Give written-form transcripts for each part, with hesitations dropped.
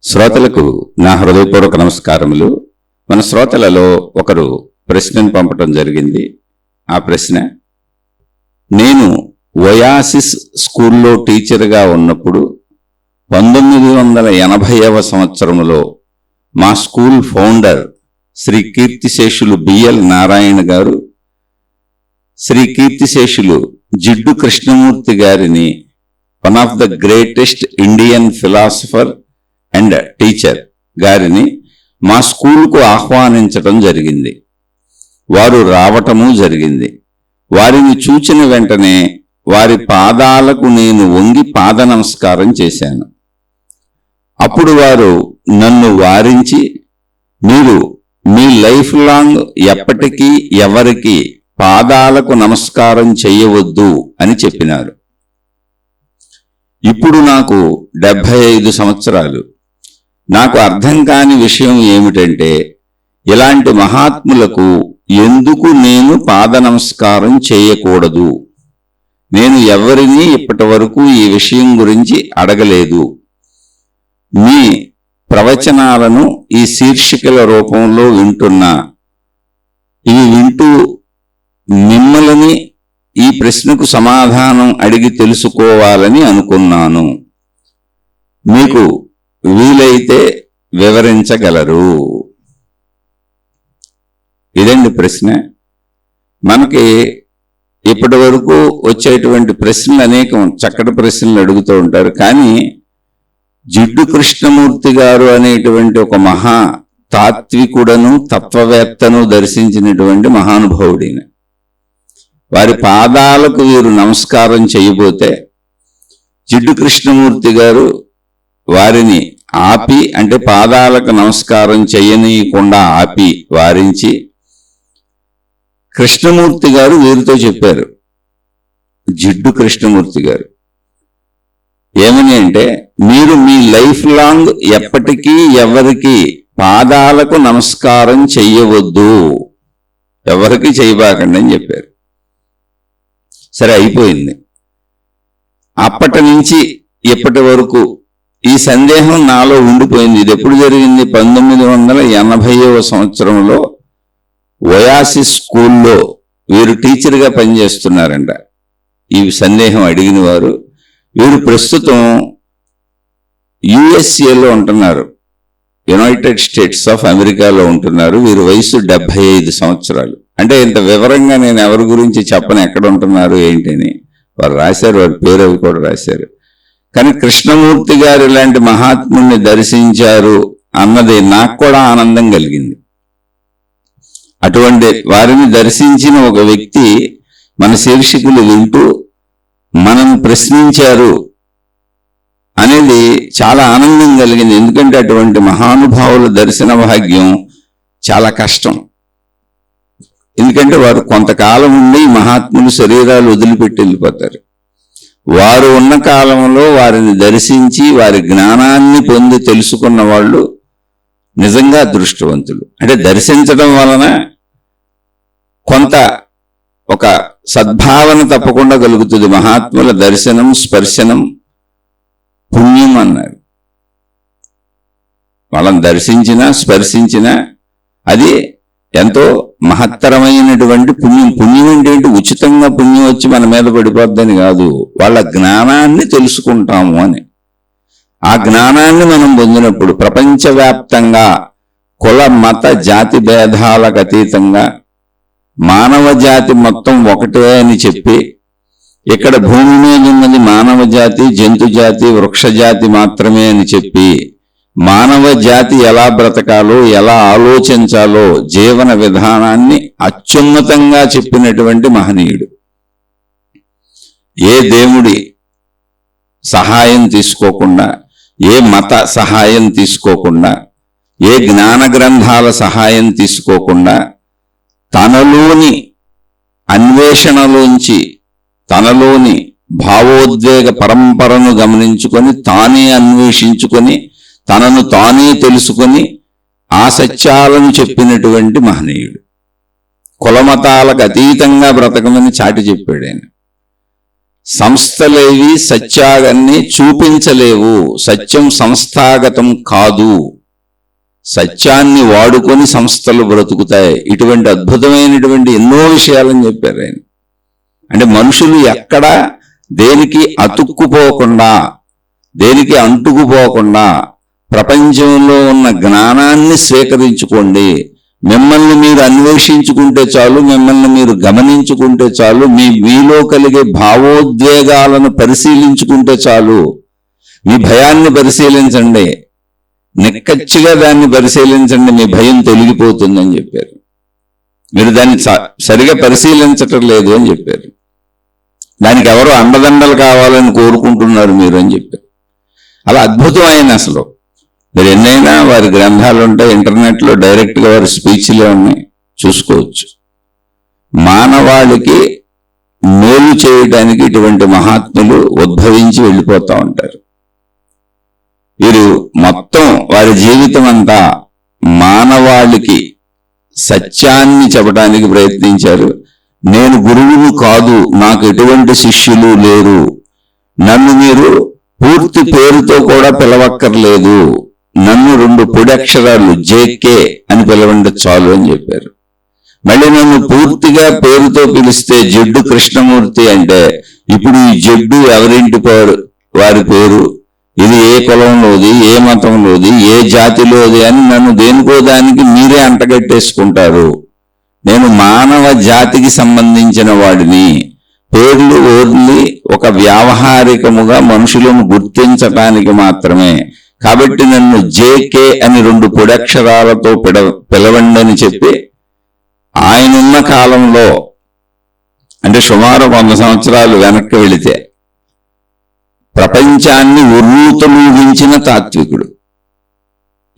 శ్రోతలకు నా హృదయపూర్వక నమస్కారములు. మన శ్రోతలలో ఒకరు ప్రశ్నను పంపటం జరిగింది. ఆ ప్రశ్న, నేను ఒయాసిస్ స్కూల్లో టీచర్గా ఉన్నప్పుడు 1980వ సంవత్సరంలో మా స్కూల్ ఫౌండర్ శ్రీ కీర్తిశేషులు బిఎల్ నారాయణ గారు శ్రీ కీర్తిశేషులు జిడ్డు కృష్ణమూర్తి గారిని one of the greatest Indian philosopher and teacher గారిని మా స్కూల్కు ఆహ్వానించటం జరిగింది. వారు రావటము జరిగింది. వారిని చూచిన వెంటనే వారి పాదాలకు నేను వంగి పాద నమస్కారం చేశాను. అప్పుడు వారు నన్ను వారించి, మీరు మీ లైఫ్ లాంగ్ ఎప్పటికీ ఎవరికి పాదాలకు నమస్కారం చేయవద్దు అని చెప్పినారు. ఇప్పుడు నాకు 75 సంవత్సరాలు. నాకు అర్థం కాని విషయం ఏమిటంటే, ఇలాంటి మహాత్ములకు ఎందుకు నేను పాద నమస్కారం చేయకూడదు? నేను ఎవరిని ఇప్పటి వరకు ఈ విషయం గురించి అడగలేదు. మీ ప్రవచనాలను ఈ శీర్షికల రూపంలో వింటూ మిమ్మల్ని ఈ ప్రశ్నకు సమాధానం అడిగి తెలుసుకోవాలని అనుకున్నాను. మీకు వీలైతే వివరించగలరు? ఇదండి ప్రశ్న. మనకి ఇప్పటి వరకు వచ్చేటువంటి ప్రశ్నలు అనేకం, చక్కటి ప్రశ్నలు అడుగుతూ ఉంటారు. కానీ జిడ్డు కృష్ణమూర్తి గారు అనేటువంటి ఒక మహా తాత్వికుడను తత్వవేత్తను దర్శించినటువంటి మహానుభావుడిన వారి పాదాలకు వీరు నమస్కారం చేయబోతే జిడ్డు కృష్ణమూర్తి గారు వారిని ఆపి, అంటే పాదాలకు నమస్కారం చేయనీయకుండా ఆపి వారించి, కృష్ణమూర్తి గారు వీరితో చెప్పారు. జిడ్డు కృష్ణమూర్తి గారు ఏమని అంటే, మీరు మీ లైఫ్ లాంగ్ ఎప్పటికీ ఎవరికి పాదాలకు నమస్కారం చెయ్యవద్దు, ఎవరికి చేయబాకండి అని చెప్పారు. సరే, అయిపోయింది. అప్పటి నుంచి ఇప్పటి వరకు ఈ సందేహం నాలో ఉండిపోయింది. ఇది ఎప్పుడు జరిగింది? 1980వ సంవత్సరంలో ఒయాసిస్ స్కూల్లో వీరు టీచర్గా పనిచేస్తున్నారంట. ఈ సందేహం అడిగిన వారు, వీరు ప్రస్తుతం యుఎస్ఏలో ఉంటున్నారు, యునైటెడ్ స్టేట్స్ ఆఫ్ అమెరికాలో ఉంటున్నారు. వీరి వయసు 75 సంవత్సరాలు. అంటే ఇంత వివరంగా నేను ఎవరి గురించి చెప్పను, ఎక్కడ ఉంటున్నారు ఏంటని వారు రాశారు, వారి పేరు అవి కూడా రాశారు. కానీ కృష్ణమూర్తి గారు ఇలాంటి మహాత్ముడిని దర్శించారు అన్నది నాకు కూడా ఆనందం కలిగింది. అటువంటి వారిని దర్శించిన ఒక వ్యక్తి మన శీర్షికలు వింటూ మనం ప్రశ్నించారు అనేది చాలా ఆనందం కలిగింది. ఎందుకంటే అటువంటి మహానుభావుల దర్శన భాగ్యం చాలా కష్టం. ఎందుకంటే వారు కొంతకాలం ఉండి మహాత్ములు శరీరాలు వదిలిపెట్టి వెళ్ళిపోతారు. వారు ఉన్న కాలంలో వారిని దర్శించి వారి జ్ఞానాన్ని పొంది తెలుసుకున్న వాళ్ళు నిజంగా అదృష్టవంతులు. అంటే దర్శించడం వలన కొంత ఒక సద్భావన తప్పకుండా కలుగుతుంది. మహాత్ముల దర్శనం స్పర్శనం పుణ్యం అన్నారు. వాళ్ళని దర్శించినా స్పర్శించినా అది ఎంతో మహత్తరమైనటువంటి పుణ్యం. పుణ్యం ఏంటి? ఉచితంగా పుణ్యం వచ్చి మన మీద పడిపోద్దని కాదు, వాళ్ళ జ్ఞానాన్ని తెలుసుకుంటాము అని. ఆ జ్ఞానాన్ని మనం పొందినప్పుడు ప్రపంచవ్యాప్తంగా కుల మత జాతి భేదాలకు అతీతంగా మానవ జాతి మొత్తం ఒకటే అని చెప్పి, ఇక్కడ భూమి మీద ఉన్నది మానవ జాతి, జంతు జాతి, వృక్ష జాతి మాత్రమే అని చెప్పి, మానవ జాతి ఎలా బ్రతకాలో ఎలా ఆలోచించాలో జీవన విధానాన్ని అత్యున్నతంగా చెప్పినటువంటి మహనీయుడు. ఏ దేవుడి సహాయం తీసుకోకుండా, ఏ మత సహాయం తీసుకోకుండా, ఏ జ్ఞాన గ్రంథాల సహాయం తీసుకోకుండా, తనలోని అన్వేషణలోంచి తనలోని భావోద్వేగ పరంపరను గమనించుకొని తానే అన్వేషించుకొని తనను తానే తెలుసుకొని ఆ సత్యాలను చెప్పినటువంటి మహనీయుడు. కులమతాలకు అతీతంగా బ్రతకమని చాటి చెప్పాడు ఆయన. సంస్థలేవి సత్యాన్ని చూపించలేవు. సత్యం సంస్థాగతం కాదు. సత్యాన్ని వాడుకొని సంస్థలు బ్రతుకుతాయి. ఇటువంటి అద్భుతమైనటువంటి ఎన్నో విషయాలని చెప్పారు ఆయన. అంటే మనుషులు ఎక్కడ దేనికి అతుక్కుపోకుండా, దేనికి అంటుకుపోకుండా ప్రపంచంలో ఉన్న జ్ఞానాన్ని స్వీకరించుకోండి. మిమ్మల్ని మీరు అన్వేషించుకుంటే చాలు, మిమ్మల్ని మీరు గమనించుకుంటే చాలు, మీలో కలిగే భావోద్వేగాలను పరిశీలించుకుంటే చాలు. మీ భయాన్ని పరిశీలించండి, నిక్కచ్చిగా దాన్ని పరిశీలించండి, మీ భయం తొలగిపోతుందని చెప్పారు. మీరు దాన్ని సరిగా పరిశీలించటం లేదు అని చెప్పారు. దానికి ఎవరో అండదండలు కావాలని కోరుకుంటున్నారు మీరు అని చెప్పారు. అలా అద్భుతమైన అసలు మీరు ఎన్నైనా వారి గ్రంథాలు ఉంటాయి, ఇంటర్నెట్లో డైరెక్ట్గా వారి స్పీచ్లే ఉన్నాయి, చూసుకోవచ్చు. మానవాళికి మేలు చేయడానికి ఇటువంటి మహాత్ములు ఉద్భవించి వెళ్ళిపోతూ ఉంటారు. వీరు మొత్తం వారి జీవితం అంతా మానవాళికి సత్యాన్ని చెప్పడానికి ప్రయత్నించారు. నేను గురువును కాదు, నాకు ఎటువంటి శిష్యులు లేరు, నన్ను మీరు పూర్తి పేరుతో కూడా పిలవక్కర్లేదు, నన్ను 2 పొడక్షరాలు జేకే అని పిలవండి చాలు అని చెప్పారు. మళ్ళీ నన్ను పూర్తిగా పేరుతో పిలిస్తే జడ్డు కృష్ణమూర్తి అంటే, ఇప్పుడు ఈ జడ్డు ఎవరింటి వారి పేరు, ఇది ఏ కులంలోది, ఏ మతంలోది, ఏ జాతిలోది అని నన్ను దేనికో దానికి మీరే అంటగట్టేసుకుంటారు. నేను మానవ జాతికి సంబంధించిన వాడిని. పేర్లు ఓర్లి ఒక వ్యావహారికముగా మనుషులను గుర్తించటానికి మాత్రమే. కాబట్టి నన్ను జేకే అని 2 పొడక్షరాలతో పిలవండి అని చెప్పి ఆయనున్న కాలంలో, అంటే సుమారు 100 సంవత్సరాలు వెనక్కి వెళితే, ప్రపంచాన్ని ఉర్రూతలూగించిన తాత్వికుడు.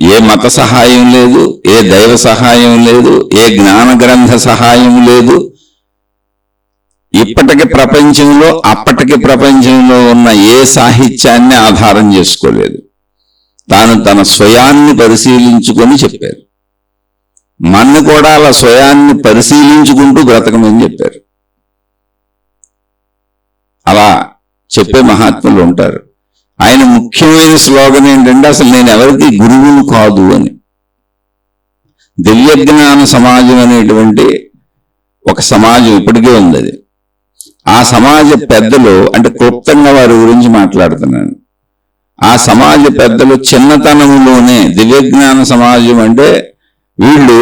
ఏ మత సహాయం లేదు, ఏ దైవ సహాయం లేదు, ఏ జ్ఞాన గ్రంథ సహాయం లేదు. ఇప్పటికి ప్రపంచంలో అప్పటికి ప్రపంచంలో ఉన్న ఏ సాహిత్యాన్ని ఆధారం చేసుకోలేదు. తాను తన స్వయాన్ని పరిశీలించుకొని చెప్పారు. మన్ను కూడా అలా స్వయాన్ని పరిశీలించుకుంటూ బ్రతకమని చెప్పారు. అలా చెప్పే మహాత్ములు ఉంటారు. ఆయన ముఖ్యమైన స్లోగన్ ఏంటంటే, అసలు నేను ఎవరికి గురువును కాదు అని. దివ్యజ్ఞాన సమాజం అనేటువంటి ఒక సమాజం ఇప్పటికే ఉంది. అది ఆ సమాజ పెద్దలు, అంటే క్లుప్తంగా వారి గురించి మాట్లాడుతున్నాను. ఆ సమాజ పెద్దలు చిన్నతనంలోనే దివ్యజ్ఞాన సమాజం అంటే వీళ్ళు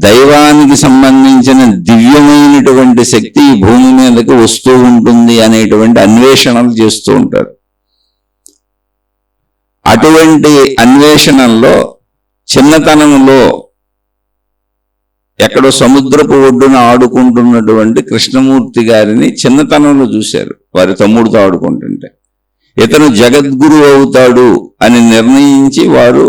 దైవానికి సంబంధించిన దివ్యమైనటువంటి శక్తి ఈ భూమి మీదకి వస్తూ ఉంటుంది అనేటువంటి అన్వేషణలు చేస్తూ ఉంటారు. అటువంటి అన్వేషణల్లో చిన్నతనంలో ఎక్కడో సముద్రపు ఒడ్డున ఆడుకుంటున్నటువంటి కృష్ణమూర్తి గారిని చిన్నతనంలో చూశారు. వారి తమ్ముడితో ఆడుకుంటుంటే ఇతను జగద్గురు అవుతాడు అని నిర్ణయించి వారు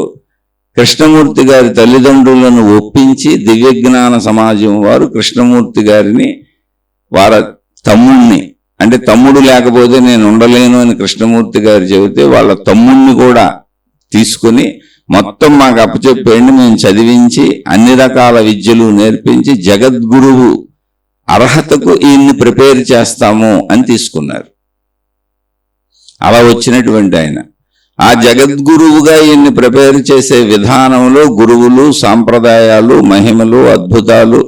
కృష్ణమూర్తి గారి తల్లిదండ్రులను ఒప్పించి దివ్యజ్ఞాన సమాజం వారు కృష్ణమూర్తి గారిని వారి తమ్ముణ్ణి, అంటే తమ్ముడు లేకపోతే నేను ఉండలేను అని కృష్ణమూర్తి గారు చెబితే వాళ్ళ తమ్ముణ్ణి కూడా తీసుకుని మొత్తం మాకు అప్పచెప్పేయండి, మేము చదివించి అన్ని రకాల విద్యలు నేర్పించి జగద్గురువు అర్హతకు ఈయన్ని ప్రిపేర్ చేస్తాము అని తీసుకున్నారు. అలా వచ్చినటువంటి ఆయన ఆ జగద్గురువుగా ఈయన్ని ప్రిపేర్ చేసే విధానంలో గురువులు, సాంప్రదాయాలు, మహిమలు, అద్భుతాలు,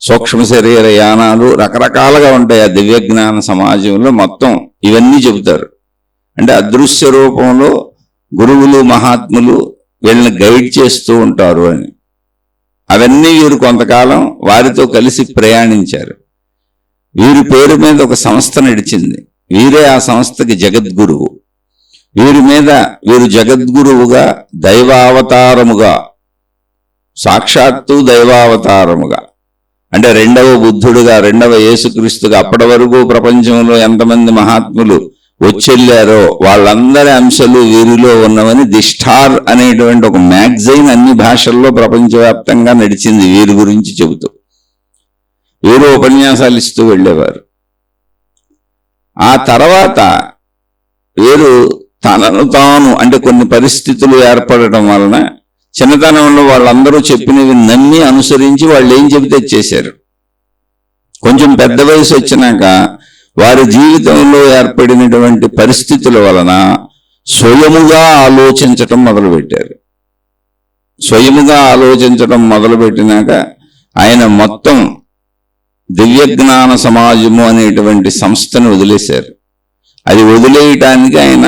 సూక్ష్మ శరీర యానాలు రకరకాలుగా ఉంటాయి. ఆ దివ్యజ్ఞాన సమాజంలో మొత్తం ఇవన్నీ చెబుతారు. అంటే అదృశ్య రూపంలో గురువులు, మహాత్ములు వీళ్ళని గైడ్ చేస్తూ ఉంటారు అని. అవన్నీ వీరు కొంతకాలం వారితో కలిసి ప్రయాణించారు. వీరి పేరు మీద ఒక సంస్థ నడిచింది. వీరే ఆ సంస్థకి జగద్గురువు. వీరు జగద్గురువుగా దైవావతారముగా, సాక్షాత్తు దైవావతారముగా, అంటే 2వ బుద్ధుడుగా, 2వ యేసుక్రీస్తుగా, అప్పటి వరకు ప్రపంచంలో ఎంతమంది మహాత్ములు వచ్చెళ్ళారో వాళ్ళందరి అంశాలు వీరిలో ఉన్నవని ది స్టార్ అనేటువంటి ఒక మ్యాగజైన్ అన్ని భాషల్లో ప్రపంచవ్యాప్తంగా నడిచింది వీరి గురించి చెబుతూ. వీరు ఉపన్యాసాలు ఇస్తూ వెళ్ళేవారు. ఆ తర్వాత వీరు తనను తాను, అంటే కొన్ని పరిస్థితులు ఏర్పడటం వలన చిన్నతనంలో వాళ్ళందరూ చెప్పినవి నమ్మి అనుసరించి వాళ్ళు ఏం చెబితే చేశారు. కొంచెం పెద్ద వయసు వచ్చినాక వారి జీవితంలో ఏర్పడినటువంటి పరిస్థితుల వలన స్వయముగా ఆలోచించటం మొదలుపెట్టారు. స్వయముగా ఆలోచించటం మొదలుపెట్టినాక ఆయన మొత్తం దివ్యజ్ఞాన సమాజము అనేటువంటి సంస్థను వదిలేశారు. అది వదిలేయటానికి ఆయన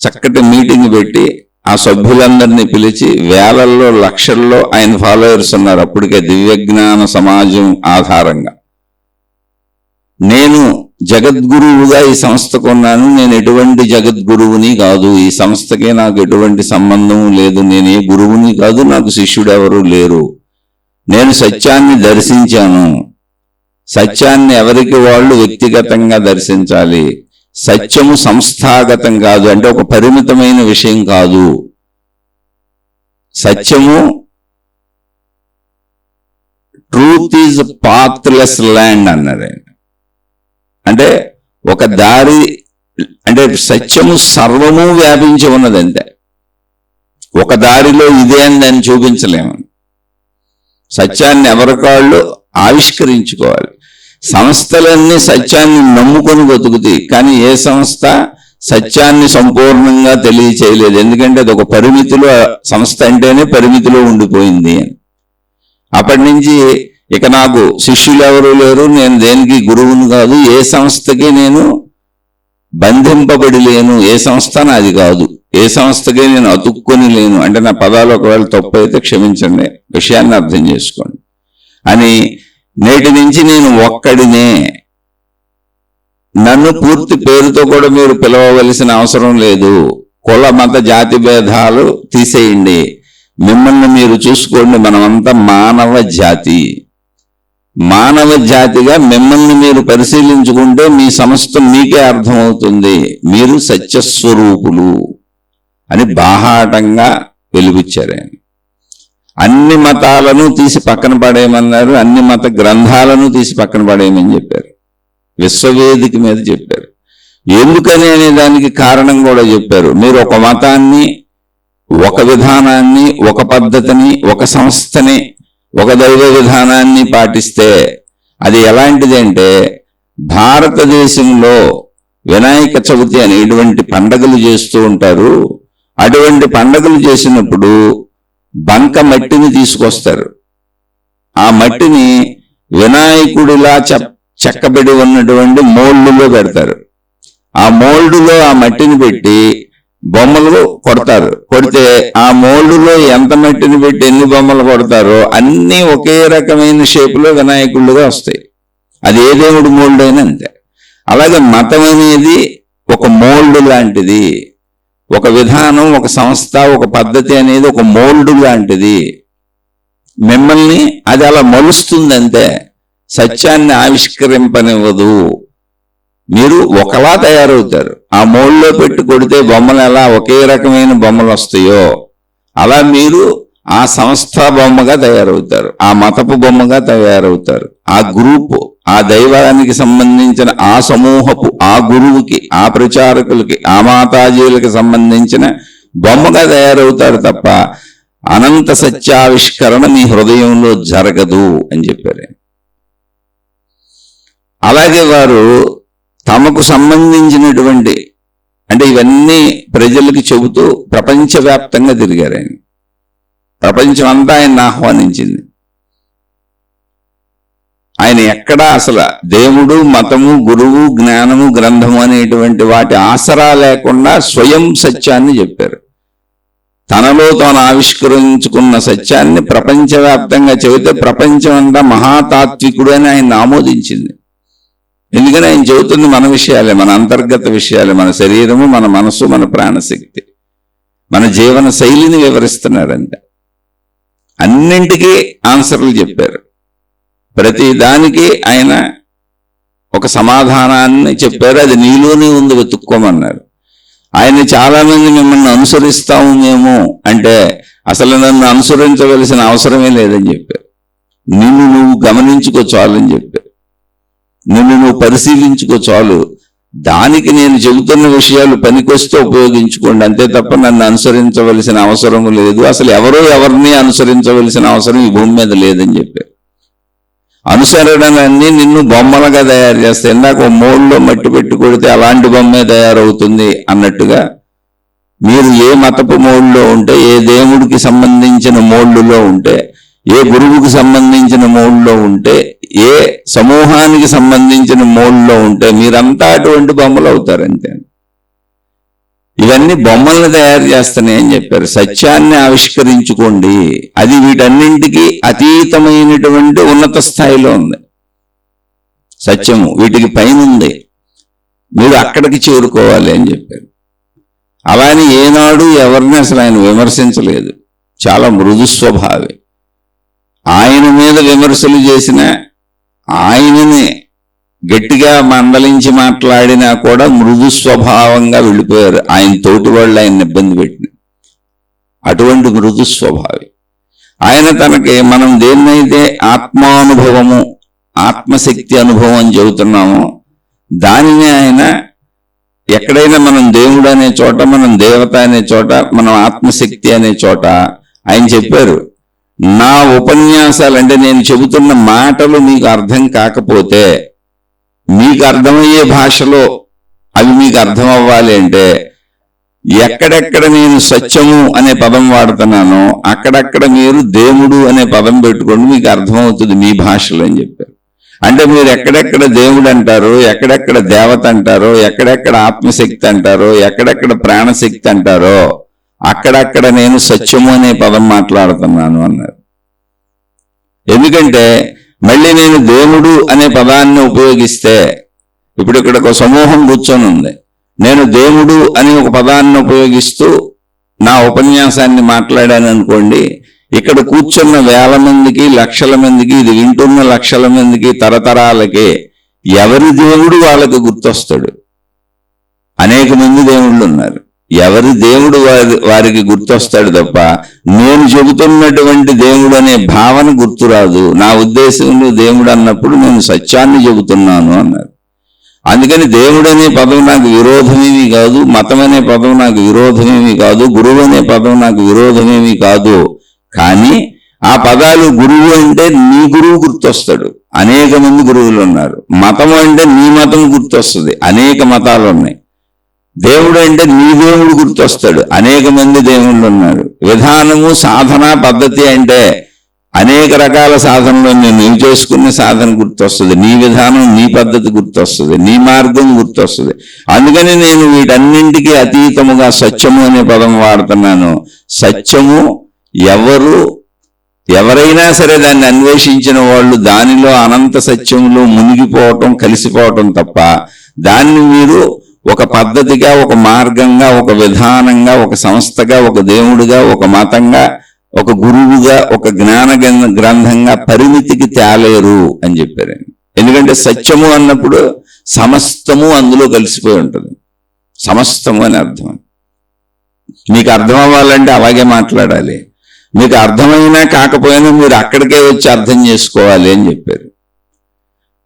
చక్కటి మీటింగ్ పెట్టి ఆ సభ్యులందరినీ పిలిచి వేలల్లో లక్షల్లో ఆయన ఫాలోవర్స్ ఉన్నారు అప్పటికే దివ్యజ్ఞాన సమాజం ఆధారంగా. నేను జగద్గురువుగా ఈ సంస్థకు ఉన్నాను, నేను ఎటువంటి జగద్గురువుని కాదు, ఈ సంస్థకే నాకు ఎటువంటి సంబంధం లేదు, నేను ఏ గురువుని కాదు, నాకు శిష్యుడు ఎవరు లేరు, నేను సత్యాన్ని దర్శించాను. సత్యాన్ని ఎవరికి వాళ్ళు వ్యక్తిగతంగా దర్శించాలి. సత్యము సంస్థాగతం కాదు, అంటే ఒక పరిమితమైన విషయం కాదు. సత్యము ట్రూత్ ఈజ్ పాత్లెస్ ల్యాండ్ అన్నారు ఆయన. అంటే ఒక దారి, అంటే సత్యము సర్వము వ్యాపించి ఉన్నదంతే. ఒక దారిలో ఇదే అని దాన్ని చూపించలేము. సత్యాన్ని ఎవరికాళ్ళు ఆవిష్కరించుకోవాలి. సంస్థలన్నీ సత్యాన్ని నమ్ముకొని బతుకుతాయి, కానీ ఏ సంస్థ సత్యాన్ని సంపూర్ణంగా తెలియచేయలేదు. ఎందుకంటే అది ఒక పరిమితిలో, సంస్థ అంటేనే పరిమితిలో ఉండిపోయింది అని. అప్పటి నుంచి ఇక నాకు శిష్యులు ఎవరు లేరు, నేను దేనికి గురువును కాదు, ఏ సంస్థకి నేను బంధింపబడి లేను, ఏ సంస్థ నాది కాదు, ఏ సంస్థకి నేను అతుక్కొని లేను. అంటే నా పదాలు ఒకవేళ తప్పు అయితే క్షమించండి, విషయాన్ని అర్థం చేసుకోండి అని. నేటి నుంచి నేను ఒక్కడినే, నన్ను పూర్తి పేరుతో కూడా మీరు పిలవవలసిన అవసరం లేదు, కుల మత జాతి భేదాలు తీసేయండి, మిమ్మల్ని మీరు చూసుకోండి, మనమంతా మానవ జాతి. మానవ జాతిగా మిమ్మల్ని మీరు పరిశీలించుకుంటే మీ సమస్త మీకే అర్థమవుతుంది, మీరు సత్యస్వరూపులు అని బాహాటంగా వెలుగుచ్చారు ఆయన. అన్ని మతాలను తీసి పక్కన పడేయమన్నారు, అన్ని మత గ్రంథాలను తీసి పక్కన పడేయమని చెప్పారు, విశ్వవేదిక మీద చెప్పారు. ఎందుకని అనే దానికి కారణం కూడా చెప్పారు. మీరు ఒక మతాన్ని, ఒక విధానాన్ని, ఒక పద్ధతిని, ఒక సంస్థని, ఒక దైవ విధానాన్ని పాటిస్తే అది ఎలాంటిది అంటే, భారతదేశంలో వినాయక చవితి అనేటువంటి పండగలు చేస్తూ ఉంటారు. అటువంటి పండగలు చేసినప్పుడు బంక మట్టిని తీసుకొస్తారు. ఆ మట్టిని వినాయకుడిలా చెక్కబడి ఉన్నటువంటి మోల్డ్లో పెడతారు. ఆ మోల్డ్లో ఆ మట్టిని పెట్టి బొమ్మలు కొడతారు. కొడితే ఆ మోల్డ్లో ఎంత మట్టిని పెట్టి ఎన్ని బొమ్మలు కొడతారో అన్నీ ఒకే రకమైన షేపులో వినాయకుళ్ళుగా వస్తాయి. అది ఏ దేవుడు మోల్డ్ అయినా అంతే. అలాగే మతం అనేది ఒక మోల్డ్ లాంటిది, ఒక విధానం, ఒక సంస్థ, ఒక పద్ధతి అనేది ఒక మోల్డ్ లాంటిది. మిమ్మల్ని అది అలా మలుస్తుందంతే, సత్యాన్ని ఆవిష్కరింపనివ్వదు. మీరు ఒకలా తయారవుతారు. ఆ మోల్డ్లో పెట్టి కొడితే బొమ్మలు ఎలా ఒకే రకమైన బొమ్మలు వస్తాయో అలా మీరు ఆ సంస్థ బొమ్మగా తయారవుతారు, ఆ మతపు బొమ్మగా తయారవుతారు. ఆ గ్రూపు, ఆ దైవానికి సంబంధించిన ఆ సమూహపు, ఆ గురువుకి, ఆ ప్రచారకులకి, ఆ మాతాజీలకు సంబంధించిన బొమ్మగా తయారవుతారు తప్ప అనంత సత్యావిష్కరణ మీ హృదయంలో జరగదు అని చెప్పారు. అలాగే వారు తమకు సంబంధించినటువంటి, అంటే ఇవన్నీ ప్రజలకి చెబుతూ ప్రపంచవ్యాప్తంగా తిరిగారు ఆయన. ప్రపంచం అంతా ఆయన ఆహ్వానించింది. ఆయన ఎక్కడా అసలు దేవుడు, మతము, గురువు, జ్ఞానము, గ్రంథము అనేటువంటి వాటి ఆసరా లేకుండా స్వయం సత్యాన్ని చెప్పారు. తనలో తాను ఆవిష్కరించుకున్న సత్యాన్ని ప్రపంచవ్యాప్తంగా చెబితే ప్రపంచం అంతా మహాతాత్వికుడు అని ఆయన ఆమోదించింది. ఎందుకని ఆయన చెబుతుంది మన విషయాలే, మన అంతర్గత విషయాలే, మన శరీరము, మన మనసు, మన ప్రాణశక్తి, మన జీవన శైలిని వివరిస్తున్నారంట. అన్నింటికీ ఆన్సర్లు చెప్పారు. ప్రతి దానికి ఆయన ఒక సమాధానాన్ని చెప్పారు. అది నీలోనే ఉంది, వెతుక్కోమన్నారు. ఆయన చాలా మంది మిమ్మల్ని అనుసరిస్తాము మేము అంటే అసలు నన్ను అనుసరించవలసిన అవసరమే లేదని చెప్పారు. నిన్ను నువ్వు గమనించుకో చాలు అని చెప్పారు. నిన్ను నువ్వు పరిశీలించుకో చాలు, దానికి నేను చెబుతున్న విషయాలు పనికొస్తే ఉపయోగించుకోండి, అంతే తప్ప నన్ను అనుసరించవలసిన అవసరం లేదు. అసలు ఎవరో ఎవరిని అనుసరించవలసిన అవసరం ఈ భూమి మీద లేదని చెప్పారు. అనుసరణలన్నీ నిన్ను బొమ్మలుగా తయారు చేస్తాయి. ఇందాక ఓ మోళ్ళలో మట్టి పెట్టి కొడితే అలాంటి బొమ్మే తయారవుతుంది అన్నట్టుగా మీరు ఏ మతపు మోళ్ళలో ఉంటే, ఏ దేవుడికి సంబంధించిన మోళ్ళులో ఉంటే, ఏ గురువుకి సంబంధించిన మోళ్ళలో ఉంటే, ఏ సమూహానికి సంబంధించిన మోళ్ళలో ఉంటే మీరంతా అటువంటి బొమ్మలు అవుతారంతే. ఇవన్నీ బొమ్మల్ని తయారు చేస్తానని చెప్పారు. సత్యాన్ని ఆవిష్కరించుకోండి, అది వీటన్నింటికి అతీతమైనటువంటి ఉన్నత స్థాయిలో ఉంది. సత్యము వీటికి పైన ఉంది, మీరు అక్కడికి చేరుకోవాలి అని చెప్పారు. అలాని ఏనాడు ఎవరిని అసలు ఆయన విమర్శించలేదు, చాలా మృదు స్వభావి. ఆయన మీద విమర్శలు చేసిన, ఆయనని గట్టిగా మందలించి మాట్లాడినా కూడా మృదు స్వభావంగా వెళ్ళిపోయారు. ఆయన తోటి వాళ్ళు ఆయన ఇబ్బంది పెట్టిన అటువంటి మృదు స్వభావి ఆయన. తనకి మనం దేన్నైతే ఆత్మానుభవము, ఆత్మశక్తి అనుభవం అని చెబుతున్నామో దానిని ఆయన ఎక్కడైనా మనం దేవుడు అనే చోట, మనం దేవత అనే చోట, మనం ఆత్మశక్తి అనే చోట ఆయన చెప్పారు, నా ఉపన్యాసాలు అంటే నేను చెబుతున్న మాటలు మీకు అర్థం కాకపోతే, మీకు అర్థమయ్యే భాషలో అవి మీకు అర్థం అవ్వాలి అంటే ఎక్కడెక్కడ నేను సత్యము అనే పదం వాడుతున్నానో అక్కడక్కడ మీరు దేవుడు అనే పదం పెట్టుకోండి, మీకు అర్థమవుతుంది మీ భాషలో అని చెప్పారు. అంటే మీరు ఎక్కడెక్కడ దేవుడు అంటారో, ఎక్కడెక్కడ దేవత అంటారో, ఎక్కడెక్కడ ఆత్మశక్తి అంటారో, ఎక్కడెక్కడ ప్రాణశక్తి అంటారో అక్కడక్కడ నేను సత్యము అనే పదం మాట్లాడుతున్నాను అన్నారు. ఎందుకంటే మళ్ళీ నేను దేవుడు అనే పదాన్ని ఉపయోగిస్తే, ఇప్పుడు ఇక్కడ ఒక సమూహం కూర్చొని ఉంది, నేను దేవుడు అని ఒక పదాన్ని ఉపయోగిస్తూ నా ఉపన్యాసాన్ని మాట్లాడాను అనుకోండి, ఇక్కడ కూర్చున్న వేల మందికి, లక్షల మందికి, ఇది వింటున్న లక్షల మందికి, తరతరాలకి ఎవరి దేవుడు వాళ్ళకి గుర్తొస్తాడు. అనేక మంది దేవుళ్ళు ఉన్నారు, ఎవరి దేవుడు వారికి గుర్తొస్తాడు తప్ప నేను చెబుతున్నటువంటి దేవుడు అనే భావన గుర్తురాదు. నా ఉద్దేశంలో దేవుడు అన్నప్పుడు నేను సత్యాన్ని చెబుతున్నాను అన్నారు. అందుకని దేవుడు అనే పదం నాకు విరోధమేమీ కాదు, మతం అనే పదం నాకు విరోధమేమీ కాదు, గురువు అనే పదం నాకు విరోధమేమీ కాదు. కానీ ఆ పదాలు, గురువు అంటే నీ గురువు గుర్తొస్తాడు, అనేక మంది గురువులు ఉన్నారు. మతం అంటే నీ మతం గుర్తొస్తుంది, అనేక మతాలు ఉన్నాయి. దేవుడు అంటే నీ దేవుడు గుర్తొస్తాడు, అనేక మంది దేవుళ్ళు ఉన్నారు. విధానము, సాధన, పద్ధతి అంటే అనేక రకాల సాధనలు నువ్వు చేసుకునే సాధన గుర్తొస్తుంది, నీ విధానం, నీ పద్ధతి గుర్తొస్తుంది, నీ మార్గం గుర్తొస్తుంది. అందుకని నేను వీటన్నింటికీ అతీతముగా సత్యము అనే పదం వాడుతున్నాను. సత్యము ఎవరైనా సరే దాన్ని అన్వేషించిన వాళ్ళు దానిలో అనంత సత్యములో మునిగిపోవటం, కలిసిపోవటం తప్ప దాన్ని మీరు ఒక పద్ధతిగా, ఒక మార్గంగా, ఒక విధానంగా, ఒక సంస్థగా, ఒక దేవుడిగా, ఒక మతంగా, ఒక గురువుగా, ఒక జ్ఞాన గ్రంథంగా పరిమితికి తేలేరు అని చెప్పారు. ఎందుకంటే సత్యము అన్నప్పుడు సమస్తము అందులో కలిసిపోయి ఉంటుంది. సమస్తము అని అర్థం. మీకు అర్థం అవ్వాలంటే అలాగే మాట్లాడాలి, మీకు అర్థమైనా కాకపోయినా మీరు అక్కడికే వచ్చి అర్థం చేసుకోవాలి అని చెప్పారు.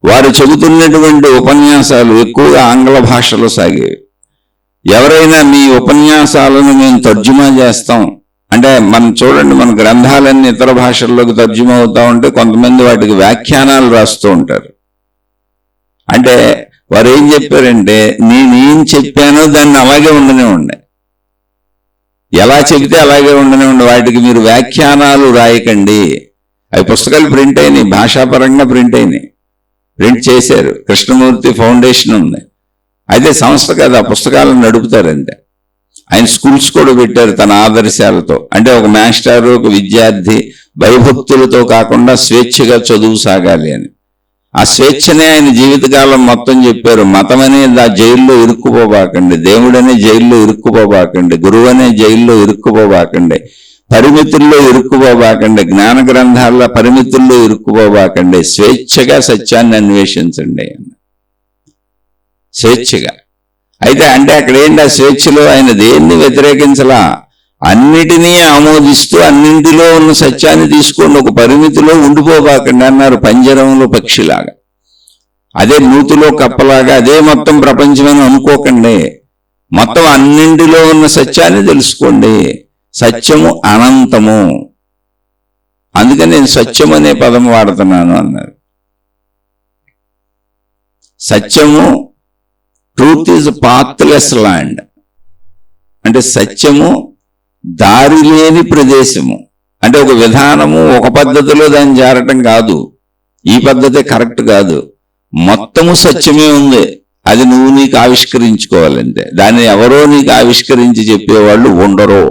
వారు చెబుతున్నటువంటి ఉపన్యాసాలు ఎక్కువగా ఆంగ్ల భాషలో సాగేవి. ఎవరైనా మీ ఉపన్యాసాలను మేము తర్జుమా చేస్తాం అంటే, మనం చూడండి, మన గ్రంథాలన్నీ ఇతర భాషల్లోకి తర్జుమా అవుతా ఉంటే కొంతమంది వాటికి వ్యాఖ్యానాలు రాస్తూ ఉంటారు. అంటే వారు ఏం చెప్పారంటే, నేనేం చెప్పానో దాన్ని అలాగే ఉండనివ్వండి, ఎలా చెబితే అలాగే ఉండనివ్వండి, వాటికి మీరు వ్యాఖ్యానాలు రాయకండి. అవి పుస్తకాలు ప్రింట్ అయినాయి, భాషాపరంగా ప్రింట్ అయినాయి, ప్రింట్ చేశారు. కృష్ణమూర్తి ఫౌండేషన్ ఉంది, అయితే సంస్థ కాదు, ఆ పుస్తకాలను నడుపుతారంటే. ఆయన స్కూల్స్ కూడా పెట్టారు తన ఆదర్శాలతో. అంటే ఒక మాస్టారు, ఒక విద్యార్థి భయభక్తులతో కాకుండా స్వేచ్ఛగా చదువు సాగాలి అని. ఆ స్వేచ్ఛనే ఆయన జీవితకాలం మొత్తం చెప్పారు. మతం అనేది ఆ జైల్లో ఇరుక్కుపోబాకండి, దేవుడనే జైల్లో ఇరుక్కుపోబాకండి, గురువు అనే జైల్లో ఇరుక్కుపోబాకండి, పరిమితుల్లో ఇరుక్కుపోబాకండి, జ్ఞాన గ్రంథాల పరిమితుల్లో ఇరుక్కుపోబాకండి, స్వేచ్ఛగా సత్యాన్ని అన్వేషించండి అన్న. స్వేచ్ఛగా. అయితే అంటే అక్కడ ఏంటి, ఆ స్వేచ్ఛలో ఆయన దేన్ని వ్యతిరేకించలా, అన్నిటినీ ఆమోదిస్తూ అన్నింటిలో ఉన్న సత్యాన్ని తీసుకోండి, ఒక పరిమితిలో ఉండిపోబాకండి అన్నారు. పంజరంలో పక్షిలాగా, అదే నూతిలో కప్పలాగా, అదే మొత్తం ప్రపంచమని అనుకోకండి, మొత్తం అన్నింటిలో ఉన్న సత్యాన్ని తెలుసుకోండి. సత్యము అనంతము, అందుకని నేను సత్యం అనే పదం వాడుతున్నాను అన్నారు. సత్యము, ట్రూత్ ఈజ్ పాత్లెస్ ల్యాండ్, అంటే సత్యము దారి లేని ప్రదేశము. అంటే ఒక విధానము, ఒక పద్ధతిలో దాన్ని చేరటం కాదు, ఈ పద్ధతే కరెక్ట్ కాదు, మొత్తము సత్యమే ఉంది, అది నువ్వు నీకు ఆవిష్కరించుకోవాలంటే. దాన్ని ఎవరో నీకు ఆవిష్కరించి చెప్పేవాళ్ళు ఉండరు.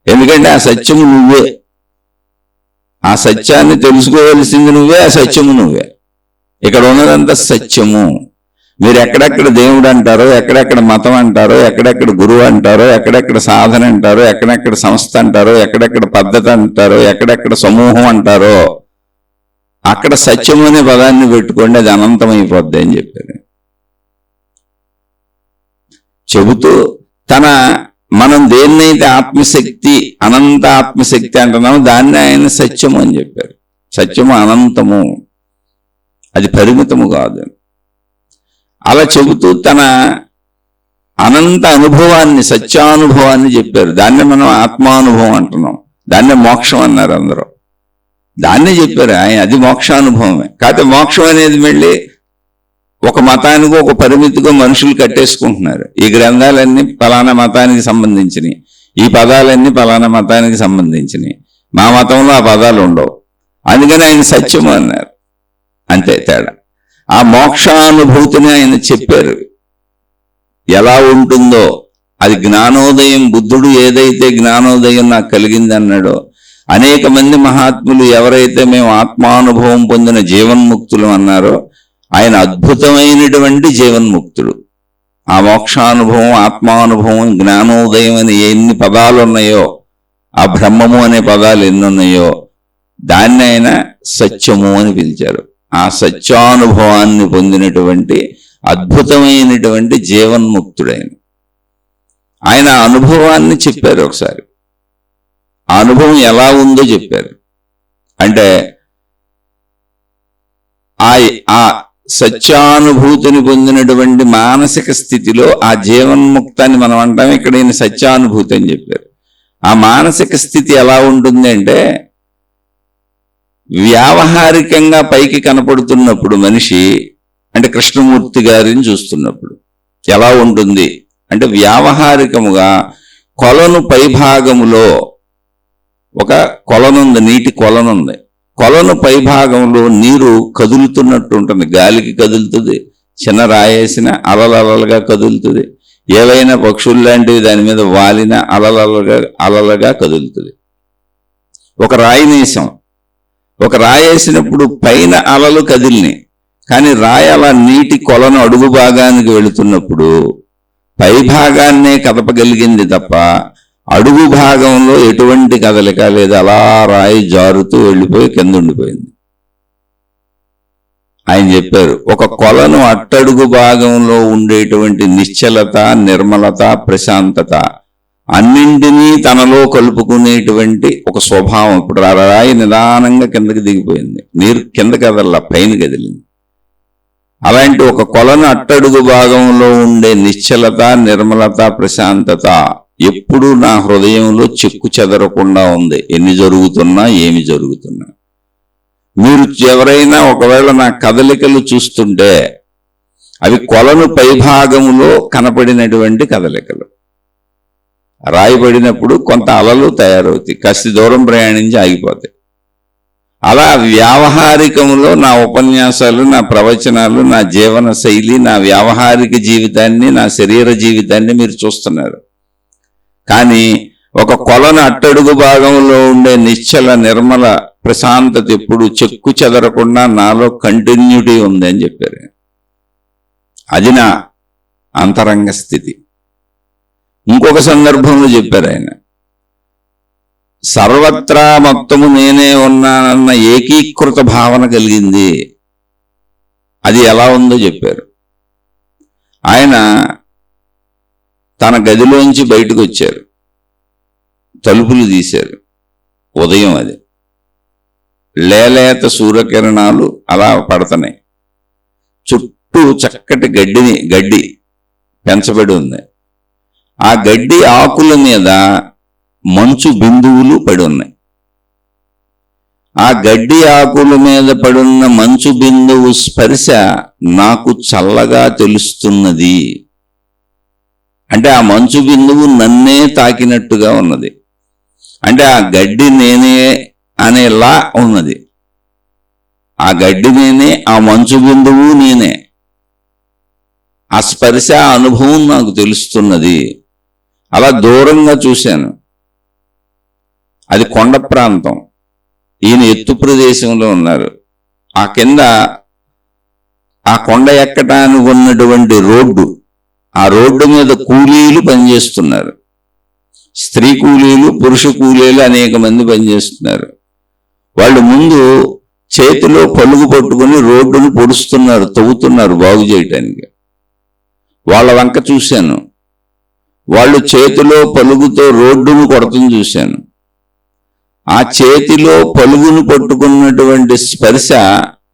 ఎందుకంటే ఆ సత్యము నువ్వే, ఆ సత్యాన్ని తెలుసుకోవలసింది నువ్వే, ఆ సత్యము నువ్వే. ఇక్కడ ఉన్నదంతా సత్యము. మీరు ఎక్కడెక్కడ దేవుడు అంటారో, ఎక్కడెక్కడ మతం అంటారో, ఎక్కడెక్కడ గురువు అంటారో, ఎక్కడెక్కడ సాధన అంటారో, ఎక్కడెక్కడ సంస్థ అంటారో, ఎక్కడెక్కడ పద్ధతి అంటారో, ఎక్కడెక్కడ సమూహం అంటారో, అక్కడ సత్యము అనే పదాన్ని పెట్టుకోండి, అది అనంతమైపోద్ది అని చెప్పారు. చెబుతూ మనం దేన్నైతే ఆత్మశక్తి, అనంత ఆత్మశక్తి అంటున్నామో దాన్ని ఆయన సత్యము అని చెప్పారు. సత్యము అనంతము, అది పరిమితము కాదు. అలా చెబుతూ తన అనంత అనుభవాన్ని, సత్యానుభవాన్ని చెప్పారు. దాన్నే మనం ఆత్మానుభవం అంటున్నాం, దాన్నే మోక్షం అన్నారు అందరూ, దాన్నే చెప్పారు ఆయన. అది మోక్షానుభవమే. కాకపోతే మోక్షం అనేది మళ్ళీ ఒక మతానికి, ఒక పరిమితిగా మనుషులు కట్టేసుకుంటున్నారు. ఈ గ్రంథాలన్నీ ఫలానా మతానికి సంబంధించినవి, ఈ పదాలన్నీ ఫలానా మతానికి సంబంధించినవి, మా మతంలో ఆ పదాలు ఉండవు, అందుకని ఆయన సత్యము అన్నారు. అంతే తేడా. ఆ మోక్షానుభూతిని ఆయన చెప్పారు. ఎలా ఉంటుందో అది జ్ఞానోదయం. బుద్ధుడు ఏదైతే జ్ఞానోదయం నాకు కలిగింది అన్నాడో, అనేక మంది మహాత్ములు ఎవరైతే మేము ఆత్మానుభవం పొందిన జీవన్ముక్తులు అన్నారో, ఆయన అద్భుతమైనటువంటి జీవన్ముక్తుడు. ఆ మోక్షానుభవం, ఆత్మానుభవం, జ్ఞానోదయం అని ఎన్ని పదాలు ఉన్నాయో, ఆ బ్రహ్మము అనే పదాలు ఎన్నున్నాయో, దాన్ని ఆయన సత్యము అని పిలిచారు. ఆ సత్యానుభవాన్ని పొందినటువంటి అద్భుతమైనటువంటి జీవన్ముక్తుడైన ఆయన అనుభవాన్ని చెప్పారు. ఒకసారి ఆ అనుభవం ఎలా ఉందో చెప్పారు. అంటే ఆ సత్యానుభూతిని పొందినటువంటి మానసిక స్థితిలో ఆ జీవన్ముక్తాన్ని మనం అంటాం, ఇక్కడ ఈయన సత్యానుభూతి అని చెప్పారు. ఆ మానసిక స్థితి ఎలా ఉంటుంది అంటే, వ్యావహారికంగా పైకి కనపడుతున్నప్పుడు మనిషి, అంటే కృష్ణమూర్తి గారిని చూస్తున్నప్పుడు ఎలా ఉంటుంది అంటే, వ్యావహారికముగా కొలను పైభాగములో ఒక కొలనుంది, నీటి కొలనుంది. కొలను పైభాగంలో నీరు కదులుతున్నట్టు ఉంటుంది, గాలికి కదులుతుంది, చిన్న రాయేసిన అలలగా కదులుతుంది, ఏవైనా పక్షులు లాంటివి దాని మీద వాలిన అలలుగా కదులుతుంది. ఒక రాయినేసం, ఒక రాయేసినప్పుడు పైన అలలు కదిలినాయి, కానీ రాయి అలా నీటి కొలను అడుగు భాగానికి వెళుతున్నప్పుడు పై భాగాన్నే కదపగలిగింది తప్ప అడుగు భాగంలో ఎటువంటి కదలిక లేదు. అలా రాయి జారుతూ వెళ్ళిపోయి కింద ఉండిపోయింది. ఆయన చెప్పారు, ఒక కొలను అట్టడుగు భాగంలో ఉండేటువంటి నిశ్చలత, నిర్మలత, ప్రశాంతత అన్నింటినీ తనలో కలుపుకునేటువంటి ఒక స్వభావం. ఇప్పుడు రాయి నిదానంగా కిందకి దిగిపోయింది, నీరు కింద కదల్లా, పైన కదిలింది. అలాంటి ఒక కొలను అట్టడుగు భాగంలో ఉండే నిశ్చలత, నిర్మలత, ప్రశాంతత ఎప్పుడు నా హృదయంలో చెక్కు చెదరకుండా ఉంది. ఎన్ని జరుగుతున్నా, ఏమి జరుగుతున్నా. మీరు ఎవరైనా ఒకవేళ నా కదలికలు చూస్తుంటే అవి కొలను పైభాగములో కనపడినటువంటి కదలికలు. రాయిపడినప్పుడు కొంత అలలు తయారవుతాయి, కాస్త దూరం ప్రయాణించి ఆగిపోతాయి. అలా వ్యావహారికములో నా ఉపన్యాసాలు, నా ప్రవచనాలు, నా జీవన శైలి, నా వ్యావహారిక జీవితాన్ని, నా శరీర జీవితాన్ని మీరు చూస్తున్నారు. కానీ ఒక కొలను అట్టడుగు భాగంలో ఉండే నిశ్చల, నిర్మల, ప్రశాంతత ఎప్పుడు చెక్కు చెదరకుండా నాలో కంటిన్యూటీ ఉంది అని చెప్పారు. అది నా అంతరంగ స్థితి. ఇంకొక సందర్భంలో చెప్పారు ఆయన, సర్వత్రా మొత్తము నేనే ఉన్నానన్న ఏకీకృత భావన కలిగింది. అది ఎలా ఉందో చెప్పారు. ఆయన తన గదిలోంచి బయటకు వచ్చారు, తలుపులు తీశారు. ఉదయం అది లేలేత సూర్యకిరణాలు అలా పడుతున్నాయి. చుట్టూ చక్కటి గడ్డి పెంచబడి ఉంది. ఆ గడ్డి ఆకుల మీద మంచు బిందువులు పడి ఉన్నాయి. ఆ గడ్డి ఆకుల మీద పడున్న మంచు బిందువు స్పర్శ నాకు చల్లగా తెలుస్తున్నది. అంటే ఆ మంచు బిందువు నన్నే తాకినట్టుగా ఉన్నది. అంటే ఆ గడ్డి నేనే అనేలా ఉన్నది. ఆ గడ్డి నేనే, ఆ మంచు బిందువు నేనే. ఆ స్పర్శ అనుభవం నాకు తెలుస్తున్నది. అలా దూరంగా చూశాను. అది కొండ ప్రాంతం. ఈయన ఎత్తు ప్రదేశంలో ఉన్నారు. ఆ కింద ఆ కొండ ఎక్కటానికి ఉన్నటువంటి రోడ్డు, ఆ రోడ్డు మీద కూలీలు పనిచేస్తున్నారు. స్త్రీ కూలీలు, పురుష కూలీలు అనేక మంది పనిచేస్తున్నారు. వాళ్ళు ముందు చేతిలో పలుగు పట్టుకుని రోడ్డును పొడుస్తున్నారు, తవ్వుతున్నారు బాగు చేయటానికి. వాళ్ళ వంక చూశాను. వాళ్ళు చేతిలో పలుగుతో రోడ్డును కొడతం చూశాను. ఆ చేతిలో పలుగును పట్టుకున్నటువంటి స్పర్శ,